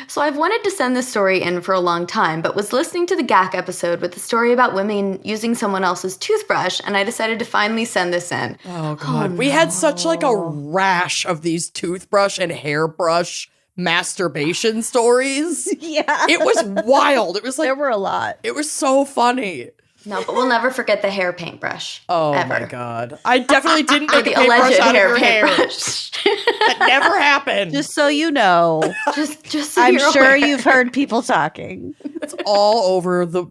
So I've wanted to send this story in for a long time, but was listening to the GAC episode with the story about women using someone else's toothbrush, and I decided to finally send this in. Oh, God. We had such like a rash of these toothbrush and hairbrush masturbation stories. Yeah. It was wild. It was There like, were a lot. it was so funny. No, but we'll never forget the hair paintbrush. Oh, ever. my God. I definitely didn't Or make the a paintbrush alleged out of hair your hair. paintbrush. That never happened. Just so you know, just so I'm you're sure aware. you've heard people talking. It's all over the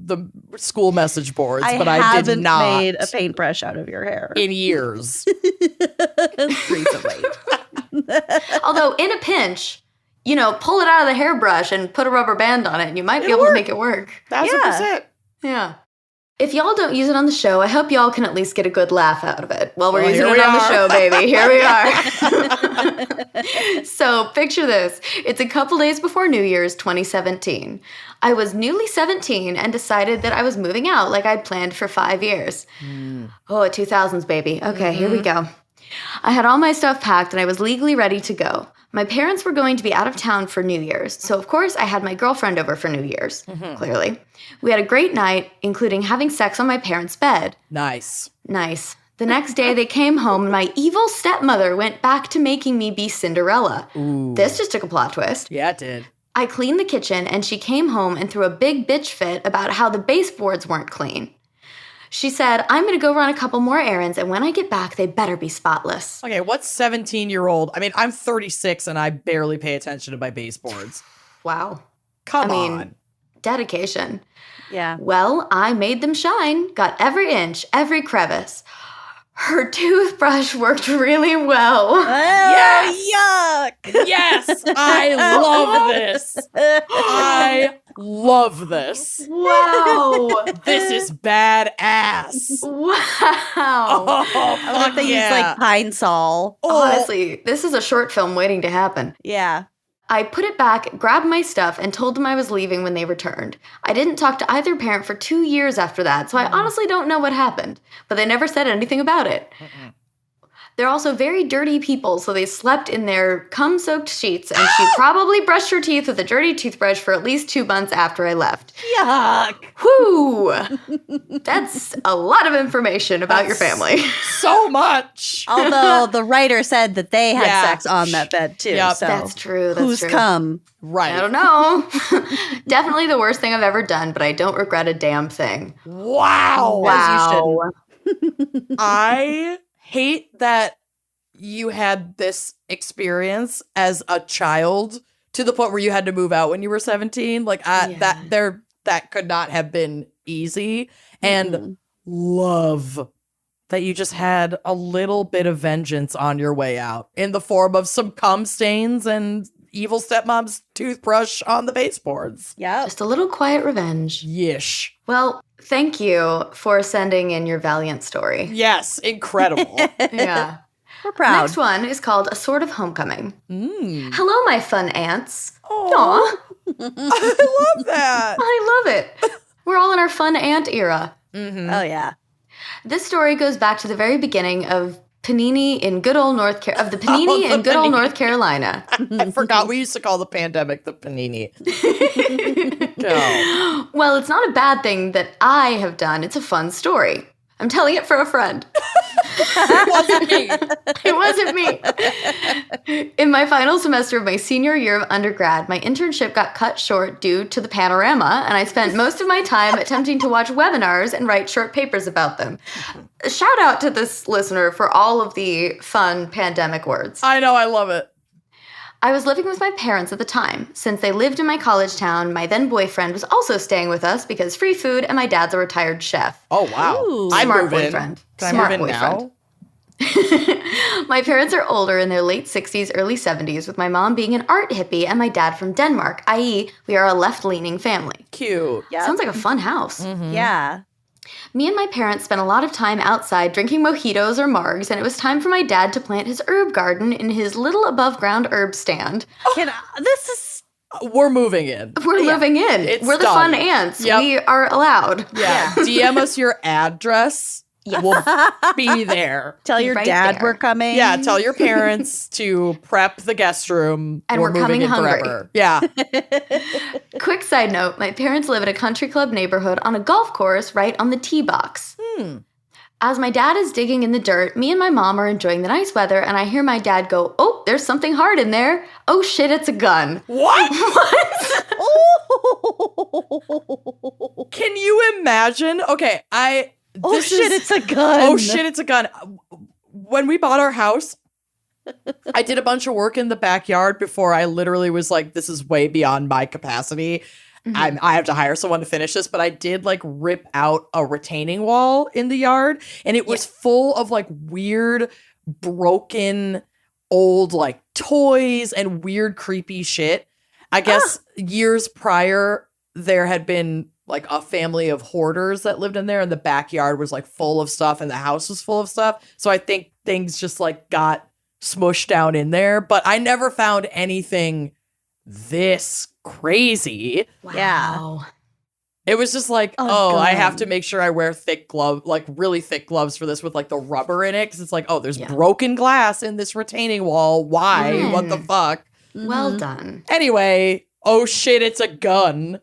school message boards, but I did haven't not made a paintbrush out of your hair in years. recently. Although in a pinch, pull it out of the hairbrush and put a rubber band on it, and you might be able to make it work. 1,000%. Yeah. If y'all don't use it on the show, I hope y'all can at least get a good laugh out of it. Well, we're Well, using here it we on the are. show, baby. Here we are. So picture this. It's a couple days before New Year's 2017. I was newly 17 and decided that I was moving out like I'd planned for 5 years. Oh, 2000s, baby. Okay, here we go. I had all my stuff packed and I was legally ready to go. My parents were going to be out of town for New Year's, so of course I had my girlfriend over for New Year's, clearly. We had a great night, including having sex on my parents' bed. Nice. Nice. The next day they came home and my evil stepmother went back to making me be Cinderella. Ooh. This just took a plot twist. Yeah, it did. I cleaned the kitchen and she came home and threw a big bitch fit about how the baseboards weren't clean. She said, I'm going to go run a couple more errands, and when I get back, they better be spotless. Okay, what's 17-year-old? I mean, I'm 36 and I barely pay attention to my baseboards. Wow. Come I mean, on. Dedication. Yeah. Well, I made them shine, got every inch, every crevice. Her toothbrush worked really well. Yes! Yuck! Yes, I love this. I love this. Wow. This is badass. Wow. Oh, I love fuck they use yeah. like Pine Sol. Honestly, this is a short film waiting to happen. Yeah. I put it back, grabbed my stuff, and told them I was leaving when they returned. I didn't talk to either parent for 2 years after that, so I honestly don't know what happened. But they never said anything about it. They're also very dirty people, so they slept in their cum-soaked sheets, and she probably brushed her teeth with a dirty toothbrush for at least 2 months after I left. Yuck. Whew! That's a lot of information about your family. So much. Although the writer said that they had Yeah. sex on that bed too. Yep. So That's true. That's who's true. come? Right. I don't know. Definitely the worst thing I've ever done, but I don't regret a damn thing. Wow. Wow. I hate that you had this experience as a child to the point where you had to move out when you were 17. Like Yeah. that could not have been easy. And love that you just had a little bit of vengeance on your way out in the form of some cum stains and evil stepmom's toothbrush on the baseboards. Yep. Just a little quiet revenge. Yish. Well, thank you for sending in your valiant story. Yes, incredible. Yeah. We're proud. Next one is called A Sort of Homecoming. Mm. Hello, my fun ants. Aw. Aw, I love that. I love it. We're all in our fun ant era. Mhm. Oh yeah. This story goes back to the very beginning of Panini in good old North Carolina. Of the Panini Oh, the in good old Panini. North Carolina. I forgot we used to call the pandemic the panini. Go. Well, it's not a bad thing that I have done. It's a fun story. I'm telling it for a friend. It wasn't me. It wasn't me. In my final semester of my senior year of undergrad, my internship got cut short due to the panorama, and I spent most of my time attempting to watch webinars and write short papers about them. Shout out to this listener for all of the fun pandemic words. I know, I love it. I was living with my parents at the time. Since they lived in my college town, my then boyfriend was also staying with us because free food and my dad's a retired chef. Oh, wow. Ooh. I Smart move in. boyfriend. Can Smart I move in boyfriend. now? My parents are older in their late 60s, early 70s, with my mom being an art hippie and my dad from Denmark, i.e., we are a left-leaning family. Cute. Yep. Sounds like a fun house. Yeah. Me and my parents spent a lot of time outside drinking mojitos or margs, and it was time for my dad to plant his herb garden in his little above-ground herb stand. This is We're moving in. We're moving in. It's We're the done. fun ants. Yep. We are allowed. Yeah. DM us your address. We'll be there. tell your Right dad there. we're coming. Yeah, tell your parents to prep the guest room. And we're moving coming in hungry. forever. Yeah. Quick side note, my parents live at a country club neighborhood on a golf course right on the tee box. As my dad is digging in the dirt, me and my mom are enjoying the nice weather, and I hear my dad go, "Oh, there's something hard in there. Oh shit, it's a gun." What? Oh. Can you imagine? Okay, It's a gun. Oh shit, it's a gun. When we bought our house, I did a bunch of work in the backyard before I literally was like, this is way beyond my capacity. I have to hire someone to finish this, but I did like rip out a retaining wall in the yard, and it was full of like weird, broken, old like toys and weird, creepy shit. I guess years prior, there had been like a family of hoarders that lived in there, and the backyard was like full of stuff, and the house was full of stuff. So I think things just like got smushed down in there, but I never found anything this crazy. Yeah. It was just like, I have to make sure I wear thick gloves, like really thick gloves for this with like the rubber in it. Because it's like, there's broken glass in this retaining wall. Why? What the fuck? Well done. Anyway, oh shit, it's a gun.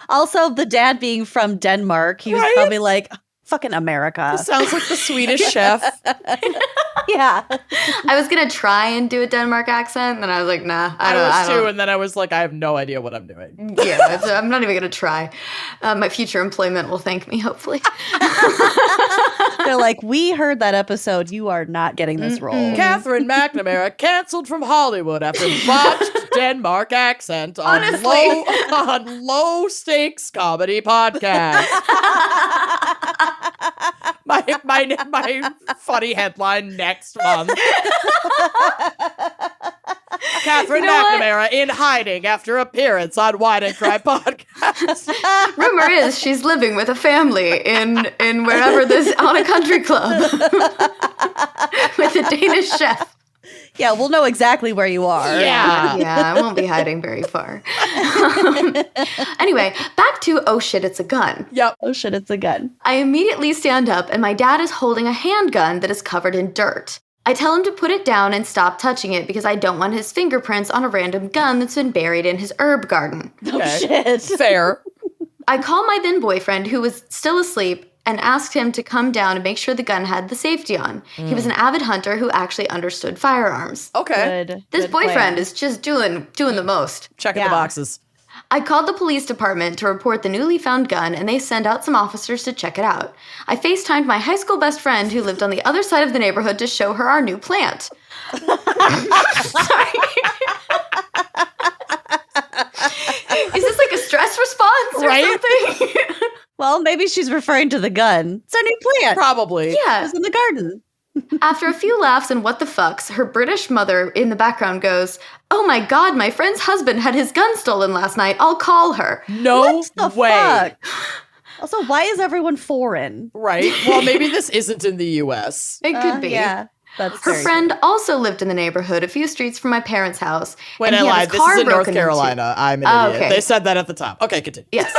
Also, the dad being from Denmark, he was Right? probably like, fucking America. This sounds like the Swedish chef. Yeah. I was gonna try and do a Denmark accent, and then I was like, nah, I was don't. too, and then I was like, I have no idea what I'm doing. Yeah, I'm not even gonna try. My future employment will thank me, hopefully. They're like, we heard that episode. You are not getting this role. Katherine McNamara canceled from Hollywood after botched Denmark accent on low stakes comedy podcast. my funny headline next month. Katherine McNamara in hiding after appearance on Wine and Cry podcast. Rumor is she's living with a family in wherever this on a country club with a Danish chef. Yeah, we'll know exactly where you are. Yeah, I won't be hiding very far. Anyway, back to oh shit, it's a gun. Yep. Oh shit, it's a gun. I immediately stand up, and my dad is holding a handgun that is covered in dirt. I tell him to put it down and stop touching it because I don't want his fingerprints on a random gun that's been buried in his herb garden. Oh shit. Fair. I call my then boyfriend, who was still asleep, and asked him to come down and make sure the gun had the safety on. He was an avid hunter who actually understood firearms. Okay. This Good boyfriend plan. is just doing the most. Checking the boxes. I called the police department to report the newly found gun, and they sent out some officers to check it out. I FaceTimed my high school best friend who lived on the other side of the neighborhood to show her our new plant. Sorry. Is this like a stress response or something? Well, maybe she's referring to the gun. It's our new plant. Probably. Yeah. It's in the garden. After a few laughs and what the fucks, her British mother in the background goes, "Oh my god, my friend's husband had his gun stolen last night. I'll call her." No What the way. fuck? Also, why is everyone foreign? Right? Well, maybe this isn't in the U.S. It could be. Yeah, that's Her very friend also lived in the neighborhood a few streets from my parents' house. Wait, and I he had lied. his This car is in North broken into. Carolina. I'm an Oh, idiot. okay. They said that at the top. Okay, continue. Yes.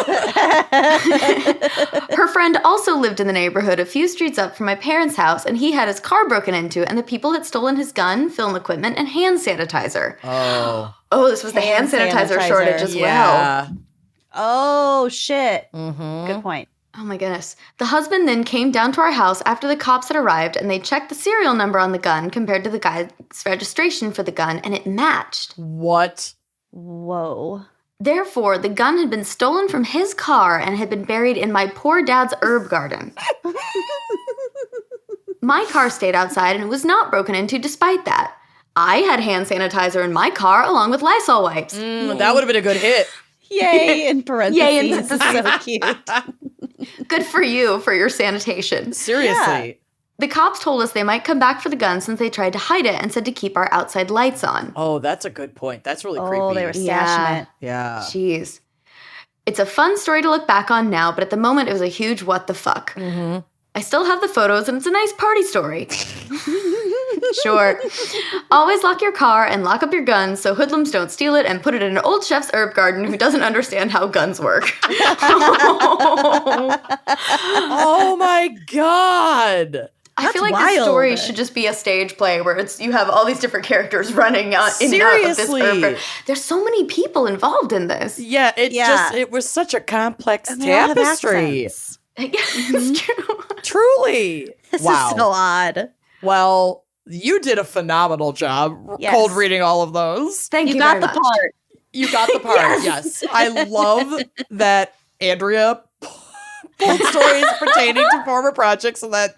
Her friend also lived in the neighborhood a few streets up from my parents' house, and he had his car broken into, and the people had stolen his gun, film equipment, and hand sanitizer. Oh. Oh, this was the hand sanitizer shortage as well. Yeah. Oh, shit. Mm-hmm. Good point. Oh my goodness. The husband then came down to our house after the cops had arrived, and they checked the serial number on the gun compared to the guy's registration for the gun, and it matched. What? Whoa. Therefore, the gun had been stolen from his car and had been buried in my poor dad's herb garden. My car stayed outside and was not broken into despite that. I had hand sanitizer in my car along with Lysol wipes. That would have been a good hit. Yay, in parentheses. Yay, in parentheses. So cute. Good for you for your sanitation. Seriously. The cops told us they might come back for the gun since they tried to hide it and said to keep our outside lights on. Oh, that's a good point. That's really creepy. Oh, they were stashing Yeah. it. Yeah. Jeez. It's a fun story to look back on now, but at the moment it was a huge what the fuck. Mm-hmm. I still have the photos and it's a nice party story. Sure. Always lock your car and lock up your guns so hoodlums don't steal it and put it in an old chef's herb garden who doesn't understand how guns work. Oh my God. I feel That's like this wild. story should just be a stage play where you have all these different characters running out in and out of this Seriously. herb garden. There's so many people involved in this. Yeah, Yeah. it was such a complex And they all have tapestry. accents. Yeah, it's true. Truly. This Wow. is so odd. Well, you did a phenomenal job Yes. cold reading all of those. Thank you, You got very the much. part. You got the part. Yes. I love that Andrea pulled stories pertaining to former projects so that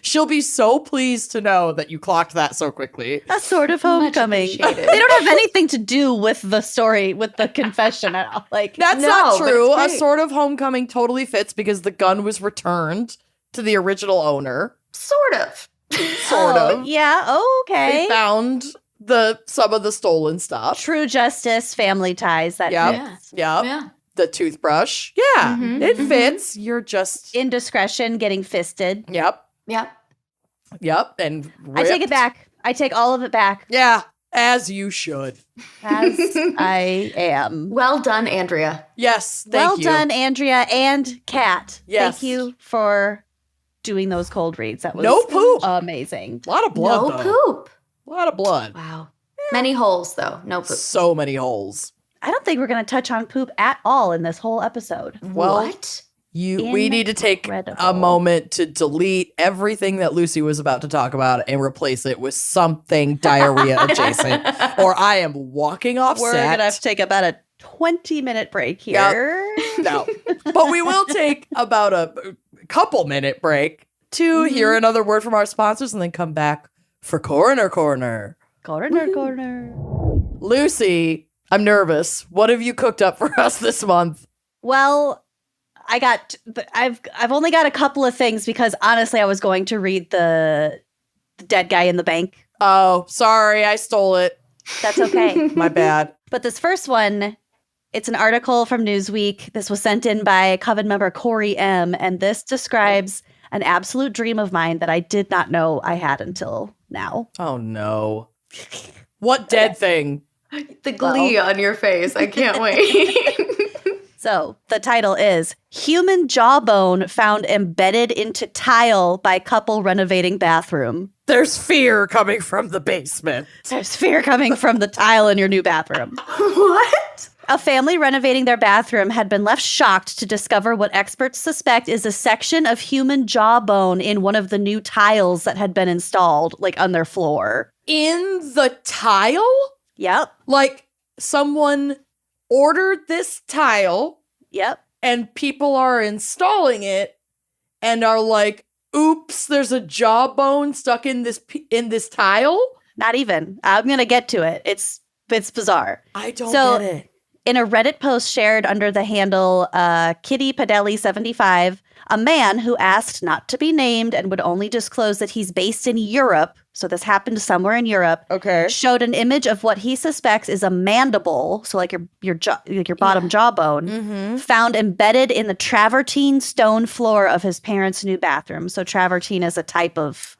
she'll be so pleased to know that you clocked that so quickly. A sort of Much homecoming. appreciated. They don't have anything to do with the story, with the confession at all. Like, That's No, not but true. it's A great. sort of homecoming totally fits because the gun was returned to the original owner. Sort of. Sort oh, of. yeah, okay. They found some of the stolen stuff. True justice, family ties. That Yep. fits. Yep. Yeah. The toothbrush. Yeah. Mhm, It mhm. fits. You're just Indiscretion, getting fisted. Yep. Yep. Yep. And I take it ripped. back. I take all of it back. Yeah. As you should. As I am. Well done, Andrea. Yes. Well Thank you. done, Andrea and Kat. Yes. Thank you for doing those cold reads. That was No poop. amazing. A lot of blood, No though. poop. A lot of blood. Wow. Many holes, though. No poop. So many holes. I don't think we're going to touch on poop at all in this whole episode. Well, What? We need to take a Incredible. moment to delete everything that Lucy was about to talk about and replace it with something diarrhea adjacent. Or I am walking off We're set. going to have to take about a 20-minute break here. No. But we will take about a couple minute break to hear another word from our sponsors and then come back for Coroner Corner. Corner. Lucy, I'm nervous. What have you cooked up for us this month? Well, I've only got a couple of things because honestly, I was going to read the dead guy in the bank. Oh, sorry, I stole it. That's okay. My bad. But this first one, it's an article from Newsweek. This was sent in by Coven member Corey M. And this describes an absolute dream of mine that I did not know I had until now. Oh no. What dead thing? The glee on your face. I can't wait. So the title is Human Jawbone Found Embedded into Tile by Couple Renovating Bathroom. There's fear coming from the basement. There's fear coming from the tile in your new bathroom. What? A family renovating their bathroom had been left shocked to discover what experts suspect is a section of human jawbone in one of the new tiles that had been installed, like on their floor. In the tile? Yep. Like someone ordered this tile Yep. and people are installing it and are like, oops, there's a jawbone stuck in this tile? Not even. I'm going to get to it. It's bizarre. I don't So- get it. In a Reddit post shared under the handle Kitty Padelli 75, a man who asked not to be named and would only disclose that he's based in Europe, so this happened somewhere in Europe, Okay. showed an image of what he suspects is a mandible, so like your bottom jawbone, Mm-hmm. found embedded in the travertine stone floor of his parents' new bathroom. So travertine is a type of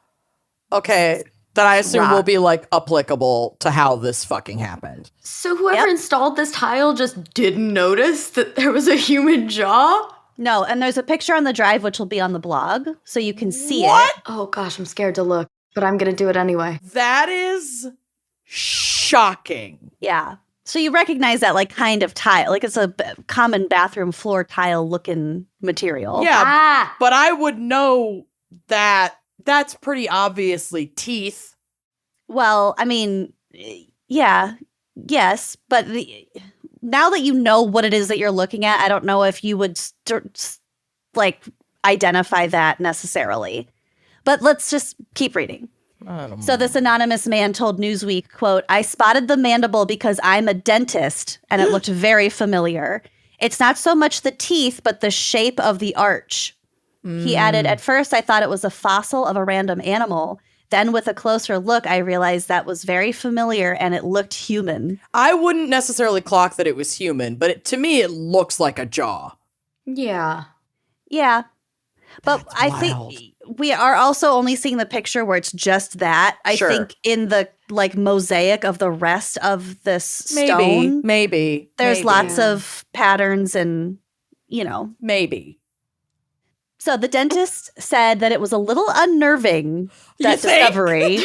Okay. That I assume Rock. will be like applicable to how this fucking happened. So whoever Yep. installed this tile just didn't notice that there was a human jaw? no, and there's a picture on the drive which will be on the blog, so you can see What? it. Oh gosh, I'm scared to look, but I'm gonna do it anyway. That is shocking. Yeah. So you recognize that like kind of tile, like it's a common bathroom floor tile looking material. Yeah, Ah! but I would know that that's pretty obviously teeth. Well, I mean, yeah, yes, but now that you know what it is that you're looking at, I don't know if you would like identify that necessarily. But let's just keep reading. I don't So this anonymous man told Newsweek, quote, "I spotted the mandible because I'm a dentist and it looked very familiar. It's not so much the teeth, but the shape of the arch. He added, at first I thought it was a fossil of a random animal. Then with a closer look, I realized that was very familiar and it looked human. I wouldn't necessarily clock that it was human, but to me, it looks like a jaw. Yeah. Yeah. But That's I wild. think we are also only seeing the picture where it's just that. I Sure. think in the like mosaic of the rest of this stone, Maybe. there's lots Yeah. of patterns and, you know. Maybe. So the dentist said that it was a little unnerving, that You think? discovery.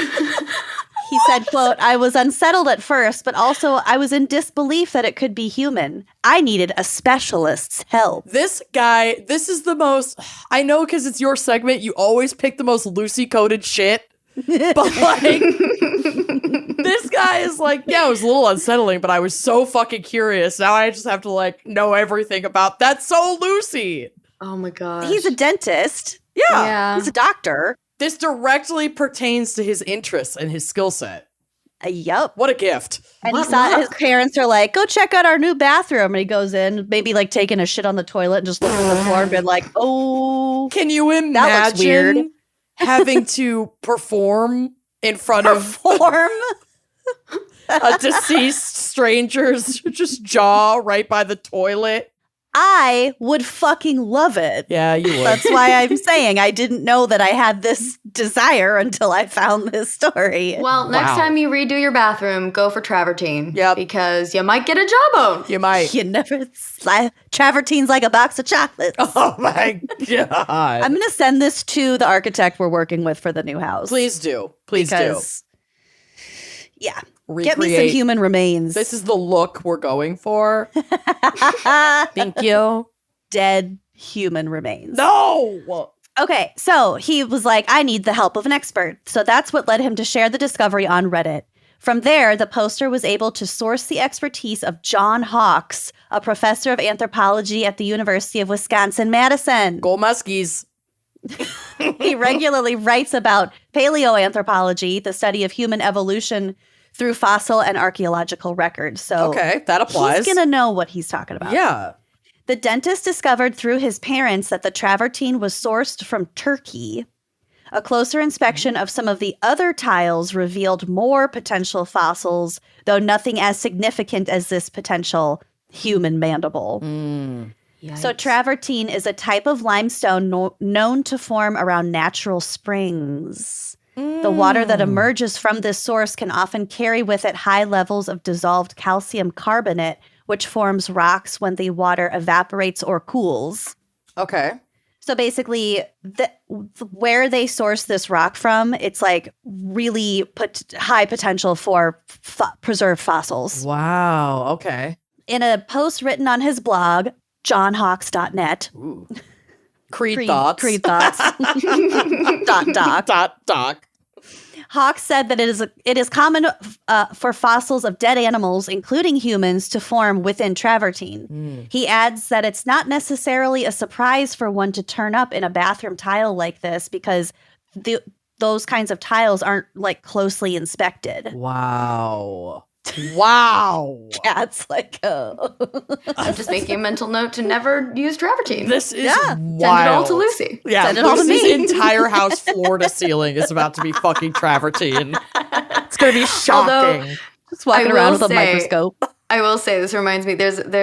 He said, quote, I was unsettled at first, but also I was in disbelief that it could be human. I needed a specialist's help. This guy, this is the most, I know because it's your segment, you always pick the most Lucy-coded shit. But like, this guy is like, yeah, it was a little unsettling, but I was so fucking curious. Now I just have to like know everything about, that's so Lucy. Oh my gosh. He's a dentist. Yeah. He's a doctor. This directly pertains to his interests and his skill set. Yup. What a gift. And What he saw luck. his parents are like, go check out our new bathroom. And he goes in, maybe like taking a shit on the toilet and just looking at the floor and being like, oh, Can you That looks weird. imagine having to perform in front of form. a deceased stranger's just jaw right by the toilet? I would fucking love it. Yeah, you would. That's why I'm saying I didn't know that I had this desire until I found this story. Well, next Wow. time you redo your bathroom, go for travertine. Yep. Because you might get a jawbone. You might. You never travertine's like a box of chocolates. Oh my God. I'm gonna send this to the architect we're working with for the new house. Please do. Please because, yeah. do. Get me some Recreate. human remains. This is the look we're going for. Thank you. Dead human remains. No. Okay, so he was like, I need the help of an expert. So that's what led him to share the discovery on Reddit. From there, the poster was able to source the expertise of John Hawkes, a professor of anthropology at the University of Wisconsin-Madison. Go Muskies. He regularly writes about paleoanthropology, the study of human evolution through fossil and archaeological records. So Okay, that applies. he's going to know what he's talking about. Yeah. The dentist discovered through his parents that the travertine was sourced from Turkey. A closer inspection of some of the other tiles revealed more potential fossils, though nothing as significant as this potential human mandible. So travertine is a type of limestone known to form around natural springs. The water that emerges from this source can often carry with it high levels of dissolved calcium carbonate, which forms rocks when the water evaporates or cools. Okay. So basically, where they source this rock from, it's like really high potential for preserved fossils. Wow. Okay. In a post written on his blog, johnhawks.net, Ooh. Creed thoughts. Creed thoughts. doc. Doc. Hawks said that it is common for fossils of dead animals, including humans, to form within travertine. He adds that it's not necessarily a surprise for one to turn up in a bathroom tile like this because those kinds of tiles aren't like closely inspected. Wow. Wow. Cat's like, oh. I'm just making a mental note to never use travertine. This is Send it all wild. to Lucy. Yeah, Send it all to Lucy's me. entire house floor to ceiling is about to be fucking travertine. It's going to be shocking. Just walking I around will with a say- microscope. I will say this reminds me.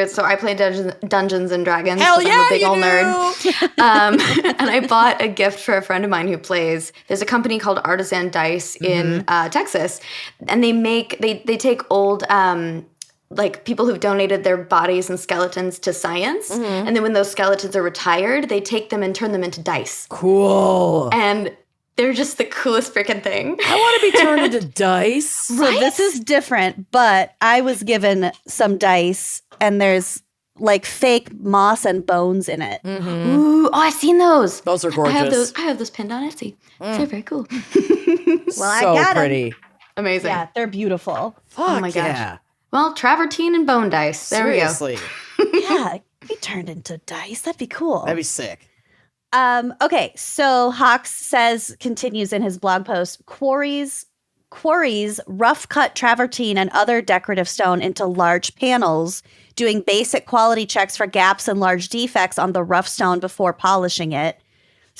So I play Dungeons and Dragons. Hell 'cause yeah, I'm a big you old do. nerd. And I bought a gift for a friend of mine who plays. There's a company called Artisan Dice in Texas, and they take old like people who've donated their bodies and skeletons to science, and then when those skeletons are retired, they take them and turn them into dice, Cool. and they're just the coolest freaking thing. I want to be turned into dice. So this is different, but I was given some dice and there's like fake moss and bones in it. Ooh, I've seen those. Those are gorgeous. I have those pinned on Etsy. They're very cool. Well, I so got 'em. pretty. Amazing. Yeah, they're beautiful. Fuck Oh my gosh. yeah. Well, travertine and bone dice. There Seriously. Yeah, be turned into dice. That'd be cool. That'd be sick. Okay, so Hawks continues in his blog post, quarries rough cut travertine and other decorative stone into large panels, doing basic quality checks for gaps and large defects on the rough stone before polishing it.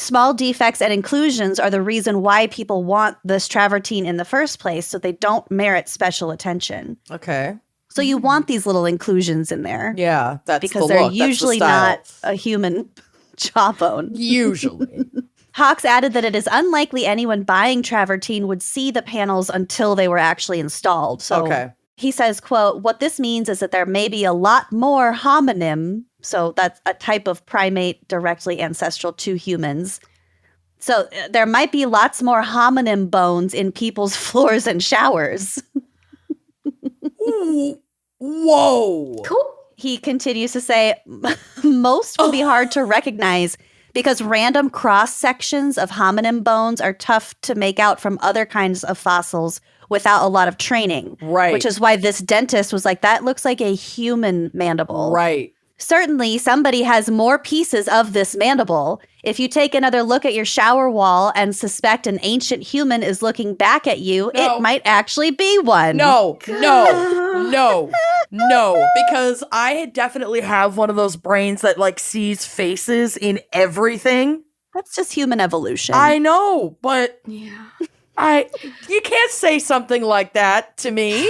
Small defects and inclusions are the reason why people want this travertine in the first place, so they don't merit special attention. Okay. So you want these little inclusions in there. Yeah, that's because the they're look. usually not a human jawbone. Usually. Hawks added that it is unlikely anyone buying travertine would see the panels until they were actually installed. So he says, quote, what this means is that there may be a lot more hominin, so that's a type of primate directly ancestral to humans. So there might be lots more hominin bones in people's floors and showers. Whoa. Cool. He continues to say, most will be hard to recognize because random cross sections of hominin bones are tough to make out from other kinds of fossils without a lot of training. Right. Which is why this dentist was like, that looks like a human mandible. Right. Certainly, somebody has more pieces of this mandible. If you take another look at your shower wall and suspect an ancient human is looking back at you, it might actually be one. No, because I definitely have one of those brains that like sees faces in everything. That's just human evolution. I know, but Yeah. you can't say something like that to me.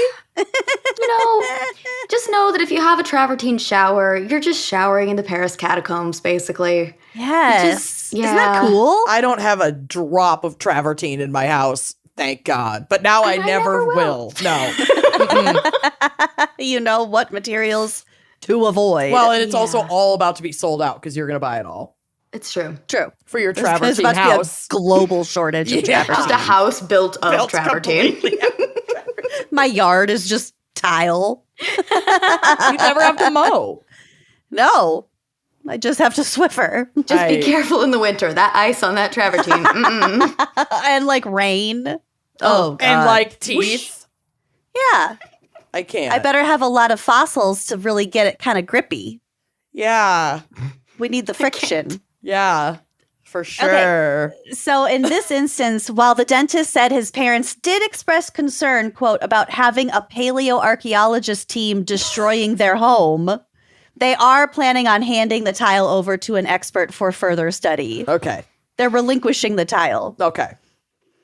Just know that if you have a travertine shower, you're just showering in the Paris catacombs, basically. Yes. Yeah. Isn't that cool? I don't have a drop of travertine in my house, thank God. But now I never will. No. You know what materials to avoid. Well, and it's also all about to be sold out because you're going to buy it all. It's true. True. For your There's travertine about house. to be a global shortage of travertine. Just a house built of travertine. My yard is just tile. You never have to mow. No. I just have to Swiffer. Just be careful in the winter. That ice on that travertine. And like rain. Oh, God. And like teeth. Yeah. I can't. I better have a lot of fossils to really get it kind of grippy. Yeah. We need the friction. Yeah. For sure. So in this instance, while the dentist said his parents did express concern, quote, about having a paleoarchaeologist team destroying their home, they are planning on handing the tile over to an expert for further study. Okay. They're relinquishing the tile. Okay.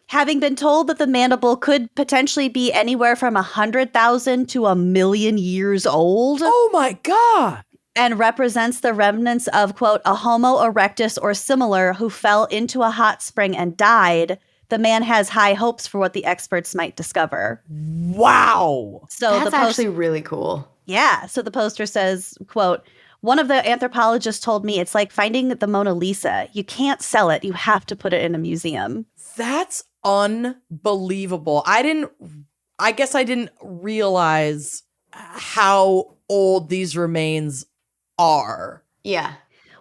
Having been told that the mandible could potentially be anywhere from 100,000 to 1,000,000 years old. Oh my God. And represents the remnants of, quote, a Homo erectus or similar who fell into a hot spring and died, the man has high hopes for what the experts might discover. Wow. So That's actually really cool. Yeah. So the poster says, quote, one of the anthropologists told me it's like finding the Mona Lisa. You can't sell it. You have to put it in a museum. That's unbelievable. I guess I didn't realize how old these remains are. Yeah.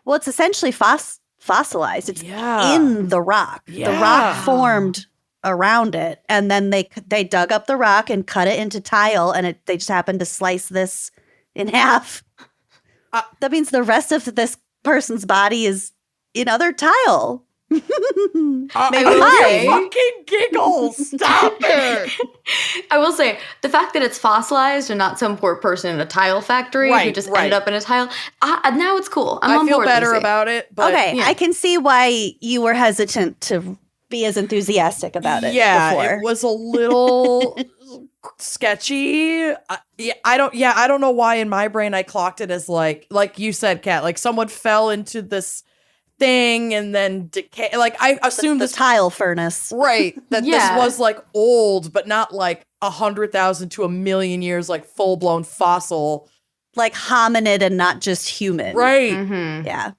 Well, it's essentially fossilized. It's in the rock. Yeah. The rock formed around it, and then they dug up the rock and cut it into tile, and they just happened to slice this in half. That means the rest of this person's body is in other tile. Maybe fucking giggle. Stop it. I will say, the fact that it's fossilized and not some poor person in a tile factory who just ended up in a tile, now it's cool. I'm on feel board, better Lucy. about it. But okay, I can see why you were hesitant to be as enthusiastic about it before. It was a little sketchy. I don't know why in my brain I clocked it as like you said, Kat, like someone fell into this thing and then decay. Like I assumed the tile furnace, right? That this was like old, but not like 100,000 to 1,000,000 years, like full blown fossil, like hominid and not just human, right? Mm-hmm. Yeah.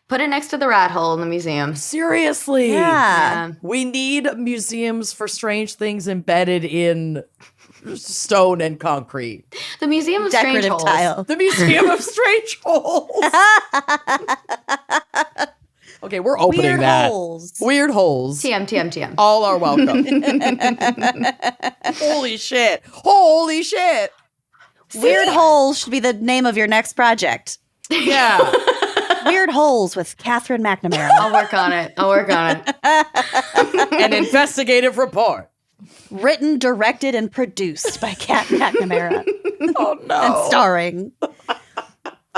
Put it next to the rat hole in the museum. Seriously, yeah. We need museums for strange things embedded in stone and concrete. The Museum of Strange Decorative Holes. tile. The Museum of Strange Holes. Okay, we're opening Weird that. holes. Weird holes. TM. All are welcome. Holy shit. Holy shit. Weird holes should be the name of your next project. Yeah. Weird holes with Katherine McNamara. I'll work on it. An investigative report. Written, directed, and produced by Kat McNamara. Oh, no. And starring.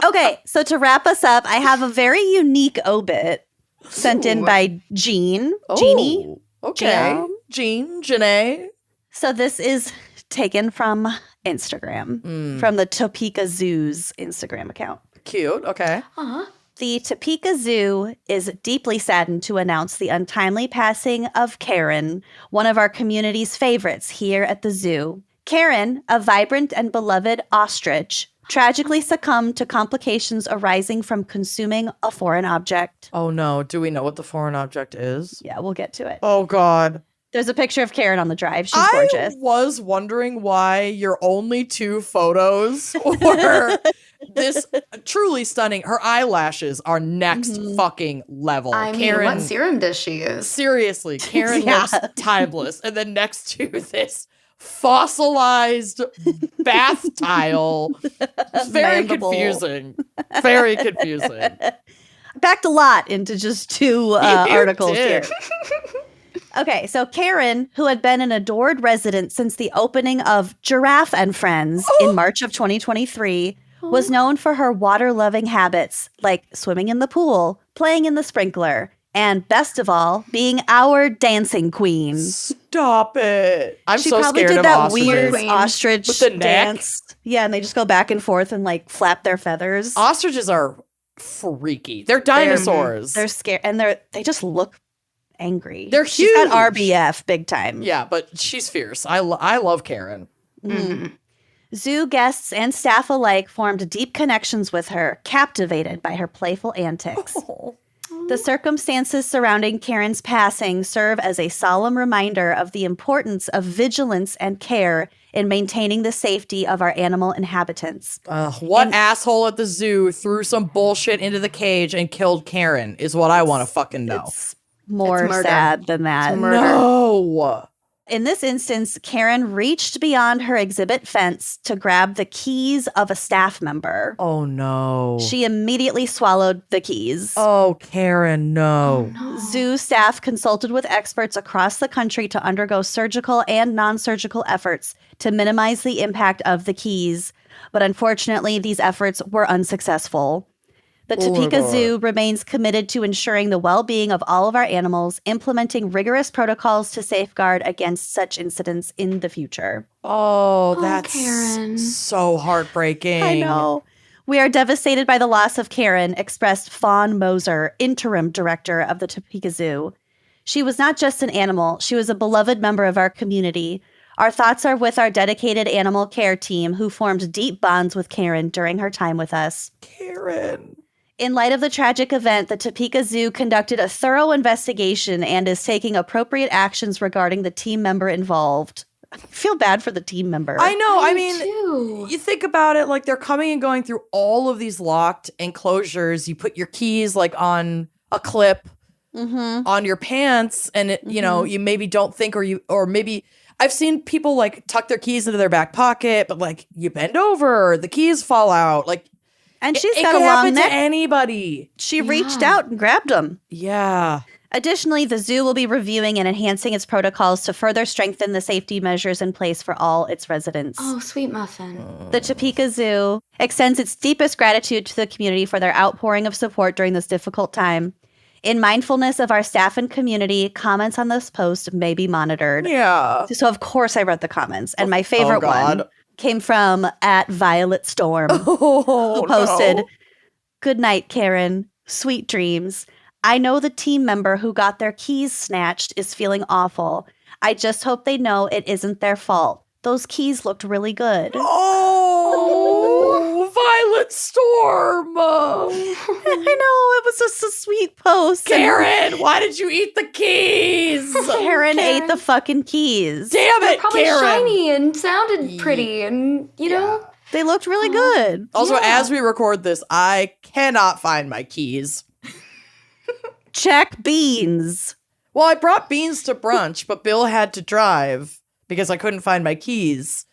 Okay, so to wrap us up, I have a very unique obit. sent in by Jeannie. Okay. Janae. So this is taken from Instagram, from the Topeka Zoo's Instagram account. Cute. Okay. The Topeka Zoo is deeply saddened to announce the untimely passing of Karen, one of our community's favorites here at the zoo. Karen, a vibrant and beloved ostrich, tragically succumbed to complications arising from consuming a foreign object. Oh, no. Do we know what the foreign object is? Yeah, we'll get to it. Oh, God. There's a picture of Karen on the drive. She's gorgeous. I was wondering why your only 2 photos were this truly stunning. Her eyelashes are next fucking level. I mean, what serum does she use? Seriously, Karen looks timeless. And then next to this fossilized bath tile. Very confusing. Very confusing. Backed a lot into just 2 articles here. Okay, so Karen, who had been an adored resident since the opening of Giraffe and Friends in March of 2023, was known for her water-loving habits, like swimming in the pool, playing in the sprinkler, and best of all, being our dancing queen. Stop it. I'm She so probably scared did of that ostriches. weird ostrich With the neck? dance. Yeah, and they just go back and forth and like flap their feathers. Ostriches are freaky. They're dinosaurs. They're scared, and they just look angry. They're She's got huge. RBF big time. Yeah, but she's fierce. I love Karen. Zoo guests and staff alike formed deep connections with her, captivated by her playful antics. The circumstances surrounding Karen's passing serve as a solemn reminder of the importance of vigilance and care in maintaining the safety of our animal inhabitants. What asshole at the zoo threw some bullshit into the cage and killed Karen is what I want to fucking know. It's more It's murder. sad than that. It's murder. No. In this instance, Karen reached beyond her exhibit fence to grab the keys of a staff member. Oh, no. She immediately swallowed the keys. Oh, Karen, no. Zoo staff consulted with experts across the country to undergo surgical and non-surgical efforts to minimize the impact of the keys. But unfortunately, these efforts were unsuccessful. The Topeka Zoo remains committed to ensuring the well-being of all of our animals, implementing rigorous protocols to safeguard against such incidents in the future. Oh, that's Karen. so heartbreaking. I know. We are devastated by the loss of Karen, expressed Fawn Moser, interim director of the Topeka Zoo. She was not just an animal, she was a beloved member of our community. Our thoughts are with our dedicated animal care team who formed deep bonds with Karen during her time with us. Karen. In light of the tragic event, the Topeka Zoo conducted a thorough investigation and is taking appropriate actions regarding the team member involved. I feel bad for the team member. I know. I mean, too. you think about it, like they're coming and going through all of these locked enclosures. You put your keys like on a clip on your pants, and it, you know, you maybe don't think, or maybe I've seen people like tuck their keys into their back pocket, but like you bend over, the keys fall out. Like, And she's it got could a long happen neck. to anybody. She reached out and grabbed him. Yeah. Additionally, the zoo will be reviewing and enhancing its protocols to further strengthen the safety measures in place for all its residents. Oh, sweet muffin. The Topeka Zoo extends its deepest gratitude to the community for their outpouring of support during this difficult time. In mindfulness of our staff and community, comments on this post may be monitored. Yeah. So, of course, I read the comments. And my favorite one came from @VioletStorm, who posted, "Good night, Karen. Sweet dreams. I know the team member who got their keys snatched is feeling awful. I just hope they know it isn't their fault. Those keys looked really good." Oh, Violet Storm. I know, it was just a sweet post. Karen, why did you eat the keys? Karen ate the fucking keys. Damn They're it, probably Karen. shiny and sounded pretty, and you know. They looked really good. Also, as we record this, I cannot find my keys. Check beans. Well, I brought beans to brunch, but Bill had to drive because I couldn't find my keys.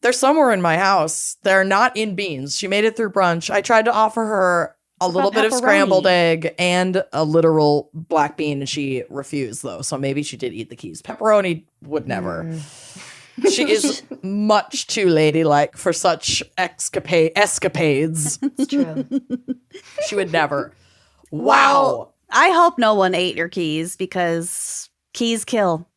They're somewhere in my house. They're not in beans. She made it through brunch. I tried to offer her a little bit of pepperoni? scrambled egg and a literal black bean, and she refused, though. So maybe she did eat the keys. Pepperoni would never. She is much too ladylike for such escapades. It's true. She would never. Wow. I hope no one ate your keys because keys kill.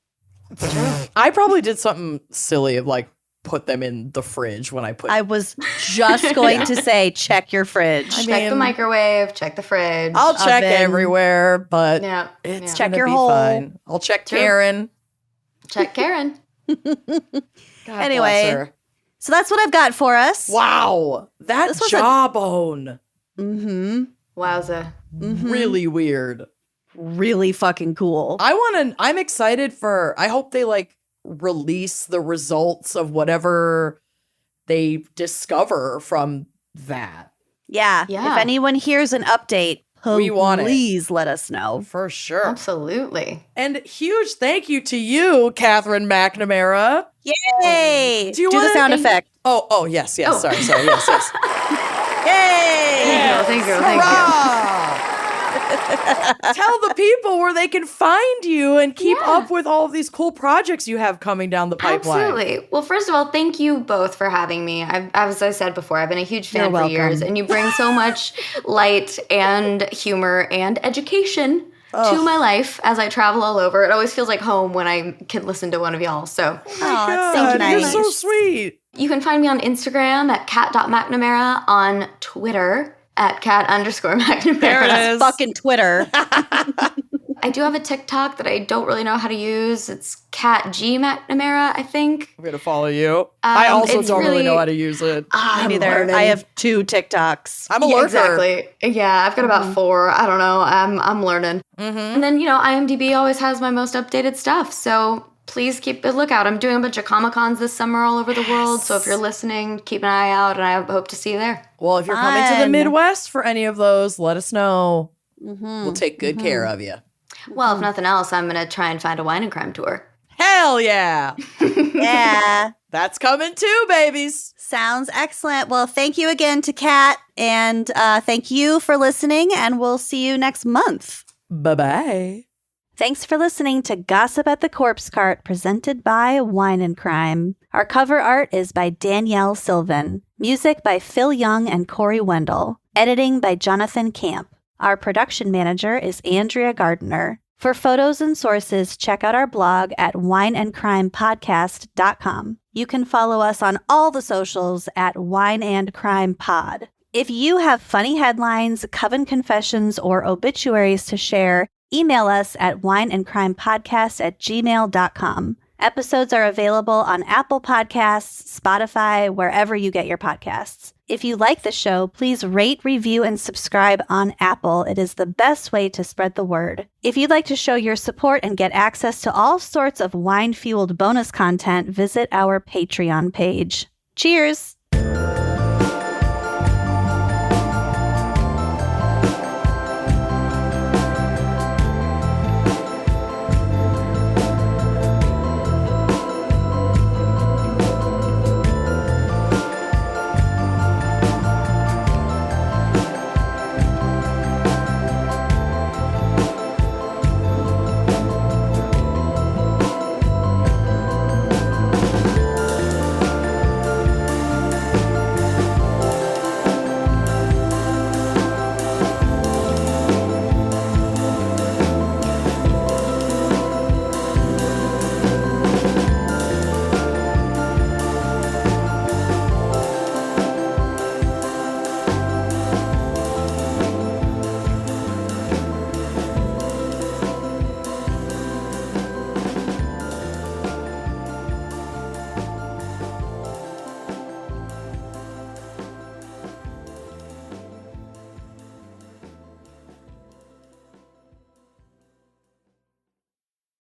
I probably did something silly of like put them in the fridge when I put. I was just going to say, check your fridge. Check the microwave, check the fridge. I'll check oven. everywhere, but Yeah. it's Check gonna your be hole. fine. I'll check True. Karen. Check Karen. God Anyway. bless her. So that's what I've got for us. Wow, that This was jawbone. Mm-hmm. Wowza. Really weird. Really fucking cool. I'm excited for, I hope they like release the results of whatever they discover from that. Yeah. Yeah. If anyone hears an update, We want it. please let us know. For sure. Absolutely. And huge thank you to you, Katherine McNamara. Yay! Do you Do the wanna- sound effect. Oh, yes. Oh. Sorry, yes. Yay! Thank you. Hurrah! Tell the people where they can find you and keep Yeah. up with all of these cool projects you have coming down the pipeline. Absolutely. Well, first of all, thank you both for having me. As I said before, I've been a huge fan You're for years, welcome. and you bring so much light and humor and education to my life as I travel all over. It always feels like home when I can listen to one of y'all. So Oh, God, it's so you're nice. so sweet. you can find me on Instagram at cat.mcnamara, on Twitter at cat_McNamara. There it is. Fucking Twitter. I do have a TikTok that I don't really know how to use. It's Cat G McNamara, I think. I'm going to follow you. I also it's don't really really- know how to use it. I'm Neither. learning. I have 2 TikToks. I'm a Yeah, lurker. exactly. Yeah, I've got about 4. I don't know. I'm learning. And then, IMDb always has my most updated stuff. So please keep a lookout. I'm doing a bunch of Comic-Cons this summer all over the world. So if you're listening, keep an eye out, and I hope to see you there. Well, if you're coming to the Fun. Midwest for any of those, let us know. Mm-hmm. We'll take good care of you. Well, if nothing else, I'm going to try and find a wine and crime tour. Hell yeah. Yeah. That's coming too, babies. Sounds excellent. Well, thank you again to Kat, and thank you for listening, and we'll see you next month. Bye-bye. Thanks for listening to Gossip at the Corpse Cart, presented by Wine and Crime. Our cover art is by Danielle Sylvan. Music by Phil Young and Corey Wendell. Editing by Jonathan Camp. Our production manager is Andrea Gardner. For photos and sources, check out our blog at wineandcrimepodcast.com. You can follow us on all the socials at Wine and Crime Pod. If you have funny headlines, coven confessions, or obituaries to share, email us at wineandcrimepodcast@gmail.com. Episodes are available on Apple Podcasts, Spotify, wherever you get your podcasts. If you like the show, please rate, review, and subscribe on Apple. It is the best way to spread the word. If you'd like to show your support and get access to all sorts of wine-fueled bonus content, visit our Patreon page. Cheers!